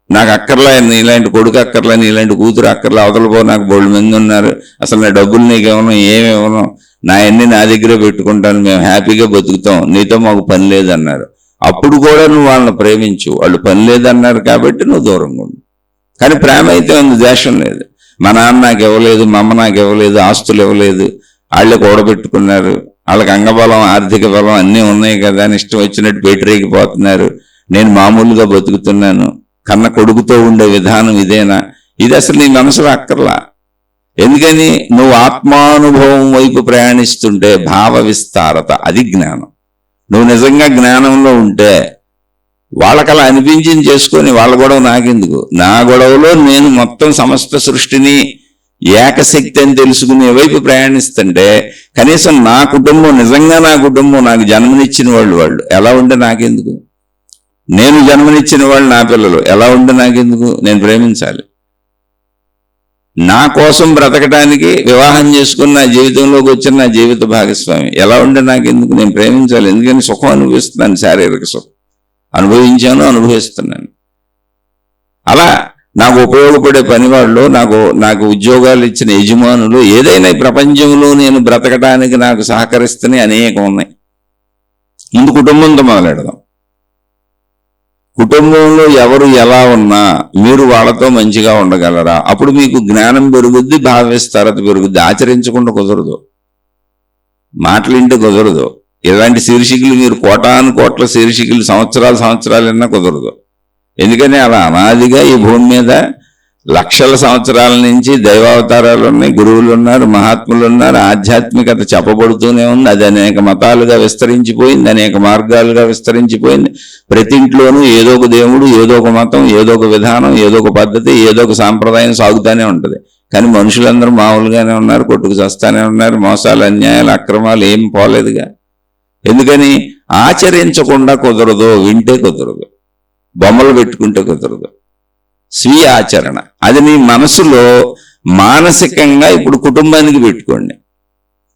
నాకు అక్కర్లా, నీలాంటి కొడుకు అక్కర్లా, నీలాంటి కూతురు అక్కర్లా, అవతలపో నాకు బోళ్ళు మంది ఉన్నారు, అసలు నా డబ్బులు నీకేమన్నా ఏమేమన్నా, నా అన్ని నా దగ్గరే పెట్టుకుంటాను, మేము హ్యాపీగా బతుకుతాం, నీతో మాకు పని లేదన్నారు. అప్పుడు కూడా నువ్వు వాళ్ళని ప్రేమించు, వాళ్ళు పని లేదన్నారు కాబట్టి నువ్వు దూరంగా ఉండు. కానీ ప్రేమ అయితే ఉంది, ద్వేషం లేదు. మా నాన్న నాకు ఇవ్వలేదు, మా అమ్మ నాకు ఇవ్వలేదు, ఆస్తులు ఇవ్వలేదు, వాళ్ళే కూడబెట్టుకున్నారు, వాళ్ళకి అంగబలం ఆర్థిక బలం అన్నీ ఉన్నాయి కదా అని ఇష్టం వచ్చినట్టు పెట్టరేగిపోతున్నారు, నేను మామూలుగా బతుకుతున్నాను, కన్న కొడుకుతో ఉండే విధానం ఇదేనా? ఇది అసలు నీ మనసులో అక్కర్లా. ఎందుకని? నువ్వు ఆత్మానుభవం వైపు ప్రయాణిస్తుంటే భావ విస్తారత, అది జ్ఞానం. నువ్వు నిజంగా జ్ఞానంలో ఉంటే వాళ్ళకలా అనిపించింది చేసుకొని వాళ్ళ గొడవ నాకెందుకు, నా గొడవలో నేను మొత్తం సమస్త సృష్టిని ఏకశక్తి అని తెలుసుకునే వైపు ప్రయాణిస్తుంటే కనీసం నా కుటుంబం, నిజంగా నా కుటుంబం, నాకు జన్మనిచ్చిన వాళ్ళు ఎలా ఉంటే నాకెందుకు, నేను జన్మనిచ్చిన వాళ్ళు నా పిల్లలు ఎలా ఉంటే నాకెందుకు, నేను ప్రేమించాలి. నా కోసం బ్రతకడానికి వివాహం చేసుకుని నా జీవితంలోకి వచ్చిన నా జీవిత భాగస్వామి ఎలా ఉంటే నాకెందుకు, నేను ప్రేమించాలి. ఎందుకని? సుఖం అనుభవిస్తున్నాను, శారీరక సుఖం అనుభవించాను, అనుభవిస్తున్నాను. అలా నాకు ఉపయోగపడే పనివాళ్ళు, నాకు ఉద్యోగాలు ఇచ్చిన యజమానులు, ఏదైనా ఈ ప్రపంచంలో నేను బ్రతకడానికి నాకు సహకరిస్తూనే అనేకం ఉన్నాయి. ముందు కుటుంబంతో మొదలెడదాం. కుటుంబంలో ఎవరు ఎలా ఉన్నా మీరు వాళ్ళతో మంచిగా ఉండగలరా? అప్పుడు మీకు జ్ఞానం పెరుగుద్ది, భావ విస్తారత పెరుగుద్ది. ఆచరించకుండా కుదరదు, మాటలింటే కుదరదు. ఇలాంటి శీర్షికలు మీరు కోటాను కోట్ల శీర్షికలు సంవత్సరాలన్నా కుదరదు. ఎందుకని అలా అనాదిగా ఈ భూమి మీద లక్షల సంవత్సరాల నుంచి దైవావతారాలు ఉన్నాయి, గురువులు ఉన్నారు, మహాత్ములు ఉన్నారు, ఆధ్యాత్మికత చెప్పబడుతూనే ఉంది. అది అనేక మతాలుగా విస్తరించిపోయింది, అనేక మార్గాలుగా విస్తరించిపోయింది. ప్రతి ఇంట్లోనూ ఏదో ఒక దేవుడు, ఏదో ఒక మతం, ఏదో ఒక విధానం, ఏదో ఒక పద్ధతి, ఏదో ఒక సాంప్రదాయం సాగుతూనే ఉంటుంది. కానీ మనుషులందరూ మామూలుగానే ఉన్నారు, కొట్టుకు చస్తానే ఉన్నారు. మోసాలు, అన్యాయాలు, అక్రమాలు ఏం పోలేదుగా. ఎందుకని? ఆచరించకుండా కుదరదు, వింటే కుదరదు, బొమ్మలు పెట్టుకుంటే కుదరదు. స్వీయ ఆచరణ, అది నీ మనసులో మానసికంగా ఇప్పుడు కుటుంబానికి పెట్టుకోండి.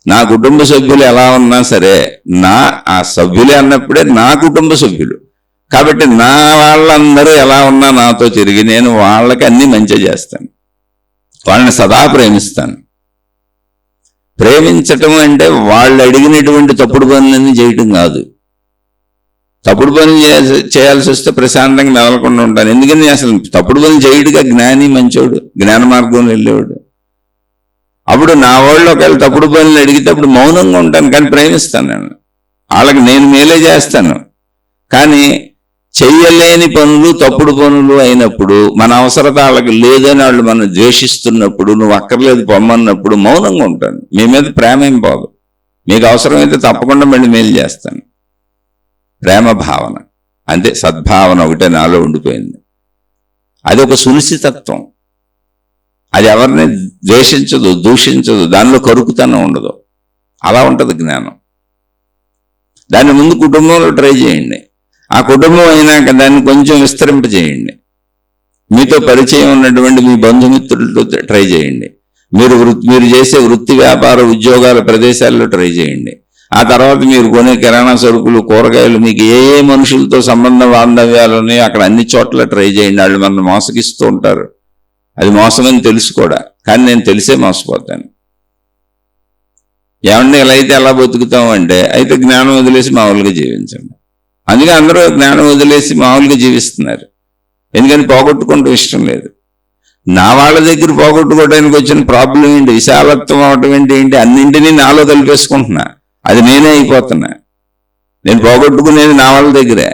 నా కుటుంబ సభ్యులు ఎలా ఉన్నా సరే, ఆ సభ్యులే అన్నప్పుడే నా కుటుంబ సభ్యులు కాబట్టి నా వాళ్ళందరూ ఎలా ఉన్నా నాతో తిరిగి నేను వాళ్ళకి అన్ని మంచి చేస్తాను, వాళ్ళని సదా ప్రేమిస్తాను. ప్రేమించటం అంటే వాళ్ళు అడిగినటువంటి తప్పుడు పనులన్నీ చేయటం కాదు. తప్పుడు పనులు చేయాల్సి వస్తే ప్రశాంతంగా మెదలకుండా ఉంటాను. ఎందుకని? అసలు తప్పుడు పనులు చేయడుగా జ్ఞాని, మంచోడు, జ్ఞాన మార్గంలో వెళ్ళేవాడు. అప్పుడు నా వాళ్ళు ఒకవేళ తప్పుడు పనులు అడిగితే అప్పుడు మౌనంగా ఉంటాను, కానీ ప్రేమిస్తాను. నేను వాళ్ళకి నేను మేలే చేస్తాను. కానీ చెయ్యలేని పనులు, తప్పుడు పనులు అయినప్పుడు, మన అవసరత వాళ్ళకి లేదని వాళ్ళు మనం ద్వేషిస్తున్నప్పుడు, నువ్వు అక్కర్లేదు పొమ్మన్నప్పుడు మౌనంగా ఉంటాను. మీ మీద ప్రేమ ఏం పోదు. మీకు అవసరమైతే తప్పకుండా మళ్ళీ మేలు చేస్తాను. ప్రేమ భావన అంతే. సద్భావన ఒకటే నాలో ఉండిపోయింది. అది ఒక సునిశ్చితత్వం. అది ఎవరిని ద్వేషించదు, దూషించదు, దానిలో కరుకుతనం ఉండదు. అలా ఉంటుంది జ్ఞానం. దాన్ని ముందు కుటుంబంలో ట్రై చేయండి. ఆ కుటుంబం అయినాక దాన్ని కొంచెం విస్తరింపజేయండి. మీతో పరిచయం ఉన్నటువంటి మీ బంధుమిత్రులతో ట్రై చేయండి. మీరు చేసే వృత్తి, వ్యాపార, ఉద్యోగాల ప్రదేశాల్లో ట్రై చేయండి. ఆ తర్వాత మీరు కొనే కిరాణా సరుకులు, కూరగాయలు, మీకు ఏ మనుషులతో సంబంధ బాంధవ్యాలు ఉన్నాయో అక్కడ అన్ని చోట్ల ట్రై చేయండి. వాళ్ళు మనం మోసగిస్తూ ఉంటారు, అది మోసమని తెలుసు కూడా, కానీ నేను తెలిసే మోసపోతాను. ఏమన్నా ఇలా అయితే ఎలా బతుకుతాం అంటే, అయితే జ్ఞానం వదిలేసి మామూలుగా జీవించండి. అందుకే అందరూ జ్ఞానం వదిలేసి మామూలుగా జీవిస్తున్నారు. ఎందుకని? పోగొట్టుకుంటూ ఇష్టం లేదు. నా వాళ్ళ దగ్గర పోగొట్టుకోవడానికి వచ్చిన ప్రాబ్లం ఏంటి? విశాలత్వం అవటం ఏంటి? అన్నింటినీ నాలో కలిపేసుకుంటున్నా, అది నేనే అయిపోతున్నా. నేను పోగొట్టుకునేది నా వాళ్ళ దగ్గరే.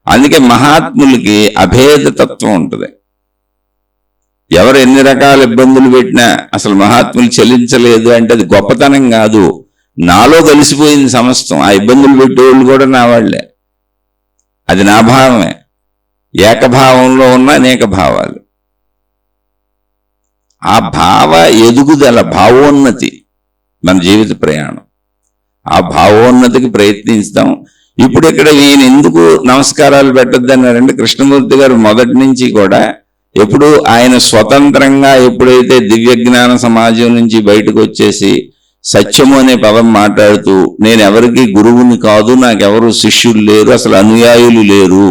అందుకే మహాత్ములకి అభేద తత్వం ఉంటుంది. ఎవరు ఎన్ని రకాల ఇబ్బందులు పెట్టినా అసలు మహాత్ములు చెల్లించలేదు అంటే అది గొప్పతనం కాదు, నాలో కలిసిపోయింది సమస్తం. ఆ ఇబ్బందులు పెట్టేవాళ్ళు కూడా నా వాళ్లే, అది నా భావమే. ఏకభావంలో ఉన్న అనేక భావాలు. ఆ భావ ఎదుగుదల, భావోన్నతి మన జీవిత ప్రయాణం. ఆ భావోన్నతికి ప్రయత్నిస్తాం. ఇప్పుడు ఇక్కడ ఈయన ఎందుకు నమస్కారాలు పెట్టొద్దన్నారంటే, కృష్ణమూర్తి గారు మొదటి నుంచి కూడా ఎప్పుడు ఆయన స్వతంత్రంగా ఎప్పుడైతే దివ్యజ్ఞాన సమాజం నుంచి బయటకు వచ్చేసి సత్యము అనే పదం మాట్లాడుతూ, నేను ఎవరికి గురువుని కాదు, నాకెవరు శిష్యులు లేరు, అసలు అనుయాయులు లేరు,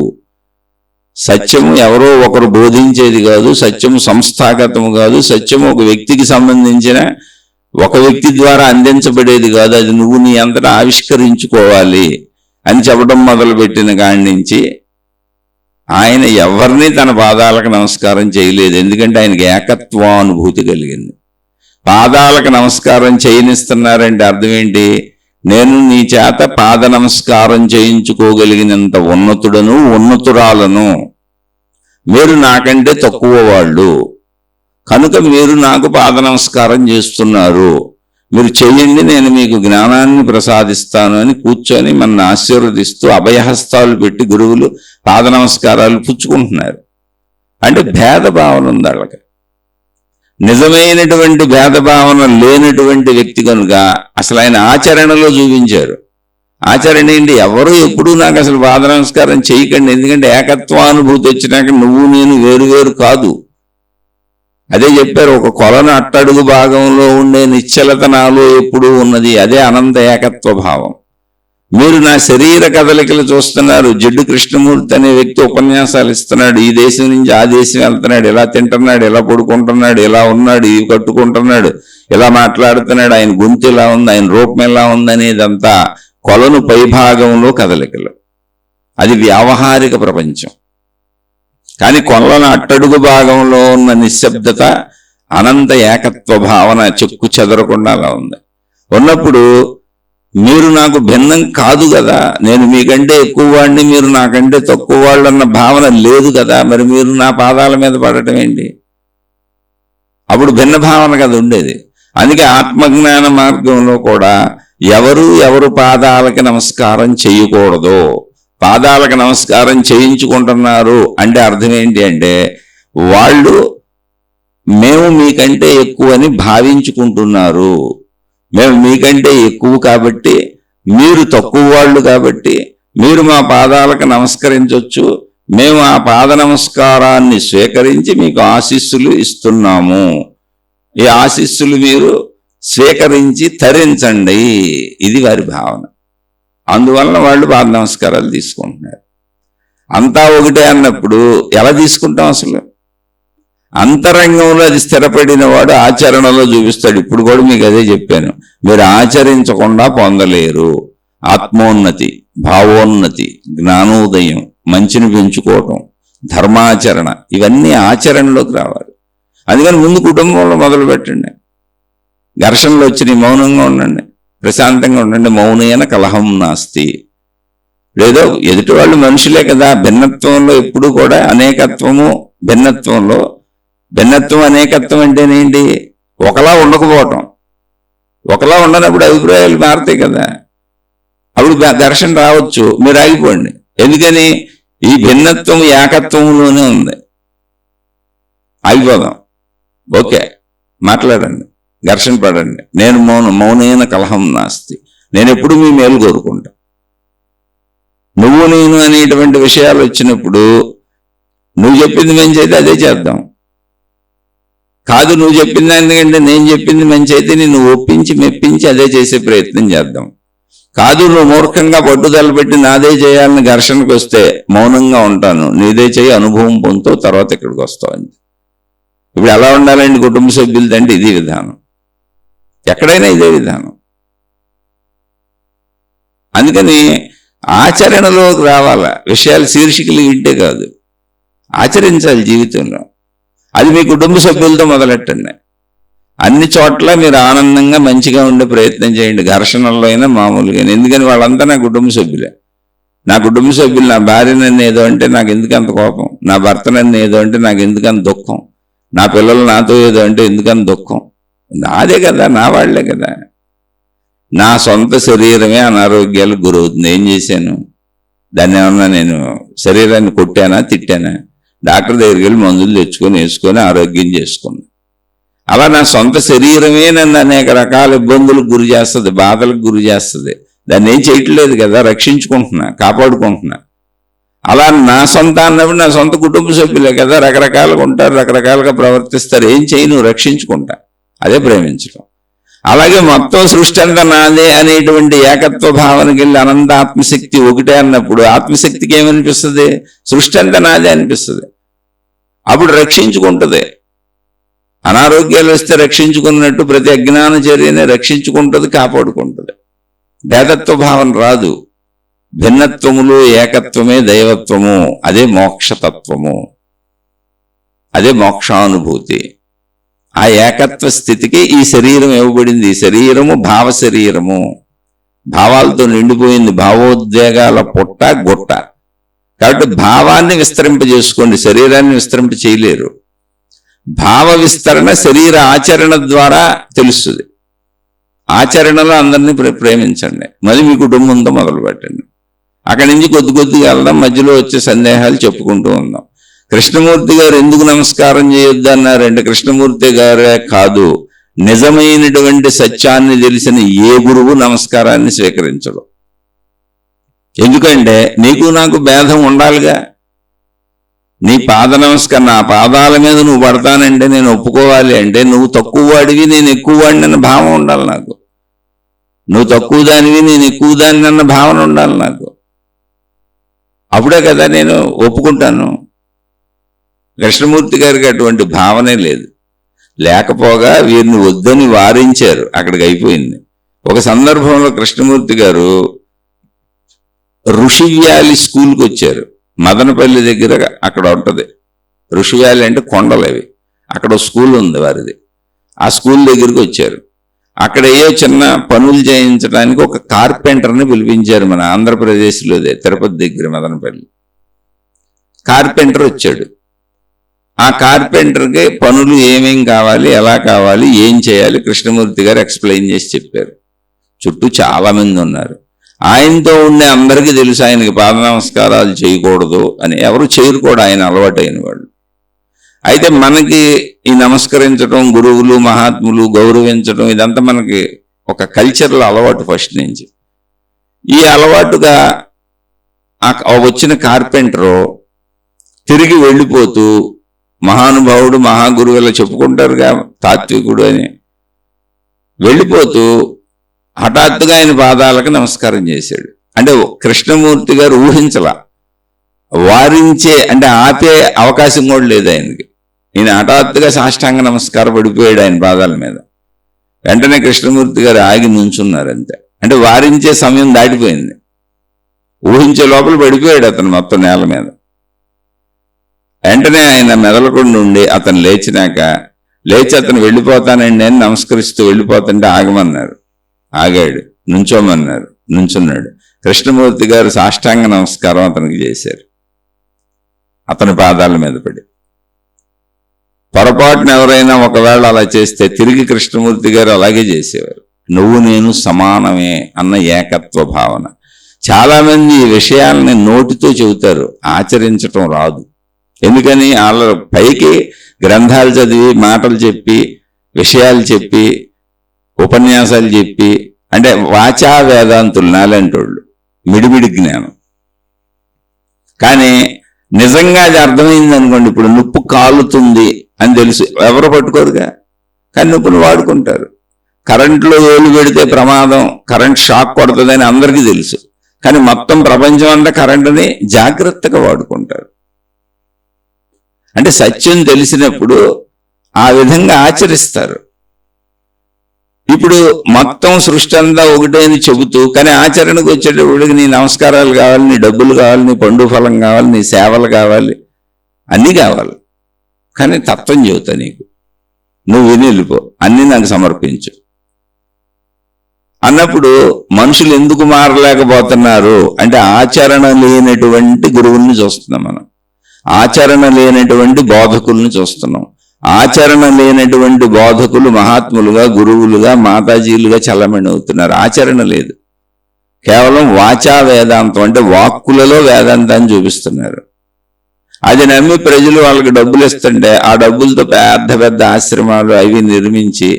సత్యము ఎవరో ఒకరు బోధించేది కాదు, సత్యము సంస్థాగతము కాదు, సత్యము ఒక వ్యక్తికి సంబంధించిన ఒక వ్యక్తి ద్వారా అందించబడేది కాదు, అది నువ్వు నీ అంతటా ఆవిష్కరించుకోవాలి అని చెప్పడం మొదలుపెట్టిన కాడి నుంచి ఆయన ఎవరిని తన పాదాలకు నమస్కారం చేయలేదు. ఎందుకంటే ఆయనకి ఏకత్వానుభూతి కలిగింది. పాదాలకు నమస్కారం చేయనిస్తున్నారంటే అర్థం ఏంటి? నేను నీ చేత పాద నమస్కారం చేయించుకోగలిగినంత ఉన్నతుడను ఉన్నతురాలను, మీరు నాకంటే తక్కువ వాళ్ళు కనుక మీరు నాకు పాద నమస్కారం చేస్తున్నారు, మీరు చెయ్యండి, నేను మీకు జ్ఞానాన్ని ప్రసాదిస్తాను అని కూర్చొని మన ఆశీర్వదిస్తూ అభయహస్తాలు పెట్టి గురువులు పాద నమస్కారాలు పుచ్చుకుంటున్నారు. అంటే భేదభావన ఉంది వాళ్ళకి. నిజమైనటువంటి భేదభావన లేనటువంటి వ్యక్తి కనుక అసలు ఆయన ఆచరణలో చూపించారు. ఆచరణ ఏంటి? ఎవరు ఎప్పుడూ నాకు అసలు పాద నమస్కారం చేయకండి, ఎందుకంటే ఏకత్వానుభూతి వచ్చినాక నువ్వు నేను వేరు వేరు కాదు. అదే చెప్పారు, ఒక కొలను అట్టడుగు భాగంలో ఉండే నిశ్చలత నాలో ఎప్పుడూ ఉన్నది, అదే అనంత ఏకత్వ భావం. మీరు నా శరీర కదలికలు చూస్తున్నారు. జిడ్డు కృష్ణమూర్తి అనే వ్యక్తి ఉపన్యాసాలు ఇస్తున్నాడు, ఈ దేశం నుంచి ఆ దేశం వెళ్తున్నాడు, ఎలా తింటున్నాడు, ఎలా పడుకుంటున్నాడు, ఎలా ఉన్నాడు, ఇవి కట్టుకుంటున్నాడు, ఎలా మాట్లాడుతున్నాడు, ఆయన గొంతు ఎలా ఉంది, ఆయన రూపం ఎలా ఉంది అనేదంతా కొలను పైభాగంలో కదలికలు. అది వ్యావహారిక ప్రపంచం. కానీ కొలను అట్టడుగు భాగంలో ఉన్న నిశ్శబ్దత అనంత ఏకత్వ భావన చెక్కు చెదరకుండా అలా ఉంది. ఉన్నప్పుడు మీరు నాకు భిన్నం కాదు కదా, నేను మీకంటే ఎక్కువ వాడిని, మీరు నాకంటే తక్కువ వాళ్ళు అన్న భావన లేదు కదా, మరి మీరు నా పాదాల మీద పడటం ఏంటి? అప్పుడు భిన్న భావన కదా ఉండేది. అందుకే ఆత్మజ్ఞాన మార్గంలో కూడా ఎవరు పాదాలకి నమస్కారం చేయకూడదు. పాదాలకు నమస్కారం చేయించుకుంటున్నారు అంటే అర్థం ఏంటి అంటే వాళ్ళు మేము మీకంటే ఎక్కువ అని భావించుకుంటున్నారు. మేము మీకంటే ఎక్కువ కాబట్టి, మీరు తక్కువ వాళ్ళు కాబట్టి మీరు మా పాదాలకు నమస్కరించవచ్చు, మేము ఆ పాద నమస్కారాన్ని స్వీకరించి మీకు ఆశీస్సులు ఇస్తున్నాము, ఈ ఆశీస్సులు మీరు స్వీకరించి తరించండి, ఇది వారి భావన. అందువలన వాళ్ళు పాద నమస్కారాలు తీసుకుంటున్నారు. అంతా ఒకటే అన్నప్పుడు ఎలా తీసుకుంటాం? అసలు అంతరంగంలో అది స్థిరపడిన వాడు ఆచరణలో చూపిస్తాడు. ఇప్పుడు కూడా మీకు అదే చెప్పాను, మీరు ఆచరించకుండా పొందలేరు. ఆత్మోన్నతి, భావోన్నతి, జ్ఞానోదయం, మంచిని పెంచుకోవటం, ధర్మాచరణ, ఇవన్నీ ఆచరణలోకి రావాలి. అందుకని ముందు కుటుంబంలో మొదలు పెట్టండి. ఘర్షణలు వచ్చినాయి, మౌనంగా ఉండండి, ప్రశాంతంగా ఉండండి. మౌనైన కలహం నాస్తి. లేదో ఎదుటి వాళ్ళు మనుషులే కదా. భిన్నత్వంలో ఎప్పుడు కూడా అనేకత్వము, భిన్నత్వంలో భిన్నత్వం అనేకత్వం అంటేనేంటి? ఒకలా ఉండకపోవటం. ఒకలా ఉండనప్పుడు అభిప్రాయాలు మారుతాయి కదా, అప్పుడు ఘర్షణ రావచ్చు. మీరు ఆగిపోండి. ఎందుకని? ఈ భిన్నత్వం ఏకత్వంలోనే ఉంది. ఆగిపోదాం, ఓకే, మాట్లాడండి, ఘర్షణ పడండి. నేను మౌనైన కలహం నాస్తి. నేను ఎప్పుడు మీ మేలు కోరుకుంటా. నువ్వు నేను అనేటువంటి విషయాలు వచ్చినప్పుడు నువ్వు చెప్పింది మంచి అయితే అదే చేద్దాం. కాదు, నువ్వు చెప్పింది ఎందుకంటే నేను చెప్పింది మంచి అయితే నిన్ను ఒప్పించి మెప్పించి అదే చేసే ప్రయత్నం చేద్దాం. కాదు, నువ్వు మూర్ఖంగా పట్టుదల పెట్టి నాదే చేయాలని ఘర్షణకు వస్తే మౌనంగా ఉంటాను, నీదే చేయి, అనుభవం పొందుతావు, తర్వాత ఇక్కడికి వస్తావు అంతే. ఇప్పుడు ఎలా ఉండాలండి కుటుంబ సభ్యులతో అంటే ఇది విధానం. ఎక్కడైనా ఇదే విధానం. అందుకని ఆచరణలోకి రావాలా. విషయాలు శీర్షికలు వింటే కాదు, ఆచరించాలి జీవితంలో. అది మీ కుటుంబ సభ్యులతో మొదలెట్టండి. అన్ని చోట్ల మీరు ఆనందంగా మంచిగా ఉండే ప్రయత్నం చేయండి, ఘర్షణల్లో అయినా మామూలుగా. ఎందుకని వాళ్ళంతా నా కుటుంబ సభ్యులే. నా కుటుంబ సభ్యులు, నా భార్య నన్ను ఏదో అంటే నాకు ఎందుకు అంత కోపం, నా భర్త నన్ను ఏదో అంటే నాకు ఎందుకంత దుఃఖం, నా పిల్లలు నాతో ఏదో అంటే ఎందుకంత దుఃఖం. నాదే కదా, నా వాళ్లే కదా. నా సొంత శరీరమే అనారోగ్యాలకు గురవుతుంది. ఏం చేశాను? దాన్ని ఏమన్నా నేను శరీరాన్ని కొట్టానా, తిట్టానా? డాక్టర్ దగ్గరికి వెళ్ళి మందులు తెచ్చుకొని వేసుకొని ఆరోగ్యం చేసుకున్నా. అలా నా సొంత శరీరమే నన్ను అనేక రకాల ఇబ్బందులకు గురి చేస్తుంది, బాధలకు గురి చేస్తుంది. దాన్ని ఏం చేయట్లేదు కదా, రక్షించుకుంటున్నా, కాపాడుకుంటున్నా. అలా నా సొంత అన్నప్పుడు నా సొంత కుటుంబ సభ్యులే కదా, రకరకాలుగా ఉంటారు, రకరకాలుగా ప్రవర్తిస్తారు. ఏం చేయను, రక్షించుకుంటా. అదే ప్రేమించడం. అలాగే మొత్తం సృష్టి అంతా నాదే అనేటువంటి ఏకత్వ భావనకి వెళ్ళి అనంత ఆత్మశక్తి ఒకటే అన్నప్పుడు ఆత్మశక్తికి ఏమనిపిస్తుంది? సృష్టి అంతా నాదే అనిపిస్తుంది. అప్పుడు రక్షించుకుంటుంది. అనారోగ్యాలు వస్తే రక్షించుకున్నట్టు ప్రతి అజ్ఞాన చర్యని రక్షించుకుంటుంది, కాపాడుకుంటుంది. భేదత్వ భావన రాదు. భిన్నత్వములు ఏకత్వమే దైవత్వము. అదే మోక్షతత్వము, అదే మోక్షానుభూతి. ఆ ఏకత్వ స్థితికి ఈ శరీరం ఇవ్వబడింది. ఈ శరీరము భావ శరీరము, భావాలతో నిండిపోయింది, భావోద్వేగాల పుట్ట గుట్ట. కాబట్టి భావాన్ని విస్తరింపజేసుకోండి, శరీరాన్ని విస్తరింప చేయలేరు. భావ విస్తరణ శరీర ఆచరణ ద్వారా తెలుస్తుంది. ఆచరణలో అందరినీ ప్రేమించండి, మరి మీ కుటుంబంతో మొదలు పెట్టండి. అక్కడి నుంచి కొద్ది కొద్దిగా వెళ్దాం, మధ్యలో వచ్చే సందేహాలు చెప్పుకుంటూ ఉందాం. కృష్ణమూర్తి గారు ఎందుకు నమస్కారం చేయొద్దు అన్నారంటే, కృష్ణమూర్తి గారే కాదు, నిజమైనటువంటి సత్యాన్ని తెలిసిన ఏ గురువు నమస్కారాన్ని స్వీకరించడు. ఎందుకంటే నీకు నాకు భేదం ఉండాలిగా. నీ పాద నమస్కారం, నా పాదాల మీద నువ్వు పడతానంటే నేను ఒప్పుకోవాలి అంటే, నువ్వు తక్కువ వాడివి నేను ఎక్కువ వాడిని అన్న భావం ఉండాలి నాకు. నువ్వు తక్కువ దానివి నేను ఎక్కువ దాన్ని అన్న భావన ఉండాలి నాకు. అప్పుడే కదా నేను ఒప్పుకుంటాను. కృష్ణమూర్తి గారికి అటువంటి భావనే లేదు. లేకపోగా వీరిని వద్దని వారించారు, అక్కడికి అయిపోయింది. ఒక సందర్భంలో కృష్ణమూర్తి గారు ఋషివ్యాలి స్కూల్కి వచ్చారు. మదనపల్లి దగ్గర అక్కడ ఉంటుంది. ఋషివ్యాలి అంటే కొండలు అవి. అక్కడ స్కూల్ ఉంది వారిది. ఆ స్కూల్ దగ్గరికి వచ్చారు. అక్కడ ఏవో చిన్న పనులు చేయించడానికి ఒక కార్పెంటర్ని పిలిపించారు. మన ఆంధ్రప్రదేశ్లోదే, తిరుపతి దగ్గర మదనపల్లి. కార్పెంటర్ వచ్చాడు. ఆ కార్పెంటర్కి పనులు ఏమేం కావాలి, ఎలా కావాలి, ఏం చేయాలి కృష్ణమూర్తి గారు ఎక్స్ప్లెయిన్ చేసి చెప్పారు. చుట్టూ చాలా మంది ఉన్నారు. ఆయనతో ఉండే అందరికీ తెలుసు ఆయనకి పాద నమస్కారాలు చేయకూడదు అని. ఎవరు చేయరు కూడా, ఆయన అలవాటు అయిన వాళ్ళు. అయితే మనకి ఈ నమస్కరించడం, గురువులు మహాత్ములు గౌరవించడం, ఇదంతా మనకి ఒక కల్చర్లో అలవాటు ఫస్ట్ నుంచి. ఈ అలవాటుగా వచ్చిన కార్పెంటరు తిరిగి వెళ్ళిపోతూ, మహానుభావుడు మహాగురువు ఇలా చెప్పుకుంటారుగా, తాత్వికుడు అని, వెళ్ళిపోతూ హఠాత్తుగా ఆయన పాదాలకు నమస్కారం చేశాడు. అంటే కృష్ణమూర్తి గారు ఊహించలా, వారించే అంటే ఆపే అవకాశం కూడా లేదు ఆయనకి. ఈయన హఠాత్తుగా సాష్టాంగ నమస్కారం పడిపోయాడు ఆయన పాదాల మీద. వెంటనే కృష్ణమూర్తి గారు ఆగి నుంచున్నారు అంతే. అంటే వారించే సమయం దాటిపోయింది. ఊహించే లోపల పడిపోయాడు అతను మొత్తం నేల మీద. వెంటనే ఆయన మెదలకుండా ఉండి అతను లేచి అతను వెళ్ళిపోతానండి అని నమస్కరిస్తూ వెళ్ళిపోతుంటే ఆగమన్నారు. ఆగాడు. నుంచోమన్నారు. నుంచున్నాడు. కృష్ణమూర్తి గారు సాష్టాంగ నమస్కారం అతనికి చేశారు, అతని పాదాల మీద పడి. పొరపాటున ఎవరైనా ఒకవేళ అలా చేస్తే తిరిగి కృష్ణమూర్తి గారు అలాగే చేసేవారు. నువ్వు నేను సమానమే అన్న ఏకత్వ భావన. చాలామంది ఈ విషయాలని నోటితో చెబుతారు, ఆచరించటం రాదు. ఎందుకని? వాళ్ళ పైకి గ్రంథాలు చదివి, మాటలు చెప్పి, విషయాలు చెప్పి, ఉపన్యాసాలు చెప్పి, అంటే వాచా వేదాంతులు నాలంటోళ్ళు, మిడిమిడి జ్ఞానం. కానీ నిజంగా అది అర్థమైంది అనుకోండి, ఇప్పుడు నొప్పు కాలుతుంది అని తెలుసు, ఎవరు పట్టుకోరుగా, కానీ నొప్పును వాడుకుంటారు. కరెంట్లో ఏలు పెడితే ప్రమాదం, కరెంట్ షాక్ కొడుతుందని అందరికీ తెలుసు, కానీ మొత్తం ప్రపంచం అంతా కరెంటుని జాగ్రత్తగా వాడుకుంటారు. అంటే సత్యం తెలిసినప్పుడు ఆ విధంగా ఆచరిస్తారు. ఇప్పుడు మొత్తం సృష్టి అంతా ఒకటే అని చెబుతూ, కానీ ఆచరణకు వచ్చేటప్పటికి నీ నమస్కారాలు కావాలి, నీ డబ్బులు కావాలి, నీ పండు ఫలం కావాలి, నీ సేవలు కావాలి, అన్నీ కావాలి. కానీ తత్వం చెబుతా నీకు, నువ్వు విని వెళ్ళిపో, అన్నీ నాకు సమర్పించు అన్నప్పుడు మనుషులు ఎందుకు మారలేకపోతున్నారు అంటే ఆచరణ లేనటువంటి గురువుల్ని చూస్తున్నాం మనం, ఆచరణ లేనటువంటి బోధకుల్ని చూస్తున్నాం. ఆచరణ లేనటువంటి బోధకులు మహాత్ములుగా, గురువులుగా, మాతాజీలుగా చల్లమణి అవుతున్నారు. ఆచరణ లేదు, కేవలం వాచా వేదాంతం అంటే వాక్కులలో వేదాంతాన్ని చూపిస్తున్నారు. అది నమ్మి ప్రజలు వాళ్ళకి డబ్బులు ఇస్తుంటే ఆ డబ్బులతో పెద్ద పెద్ద ఆశ్రమాలు అవి నిర్మించి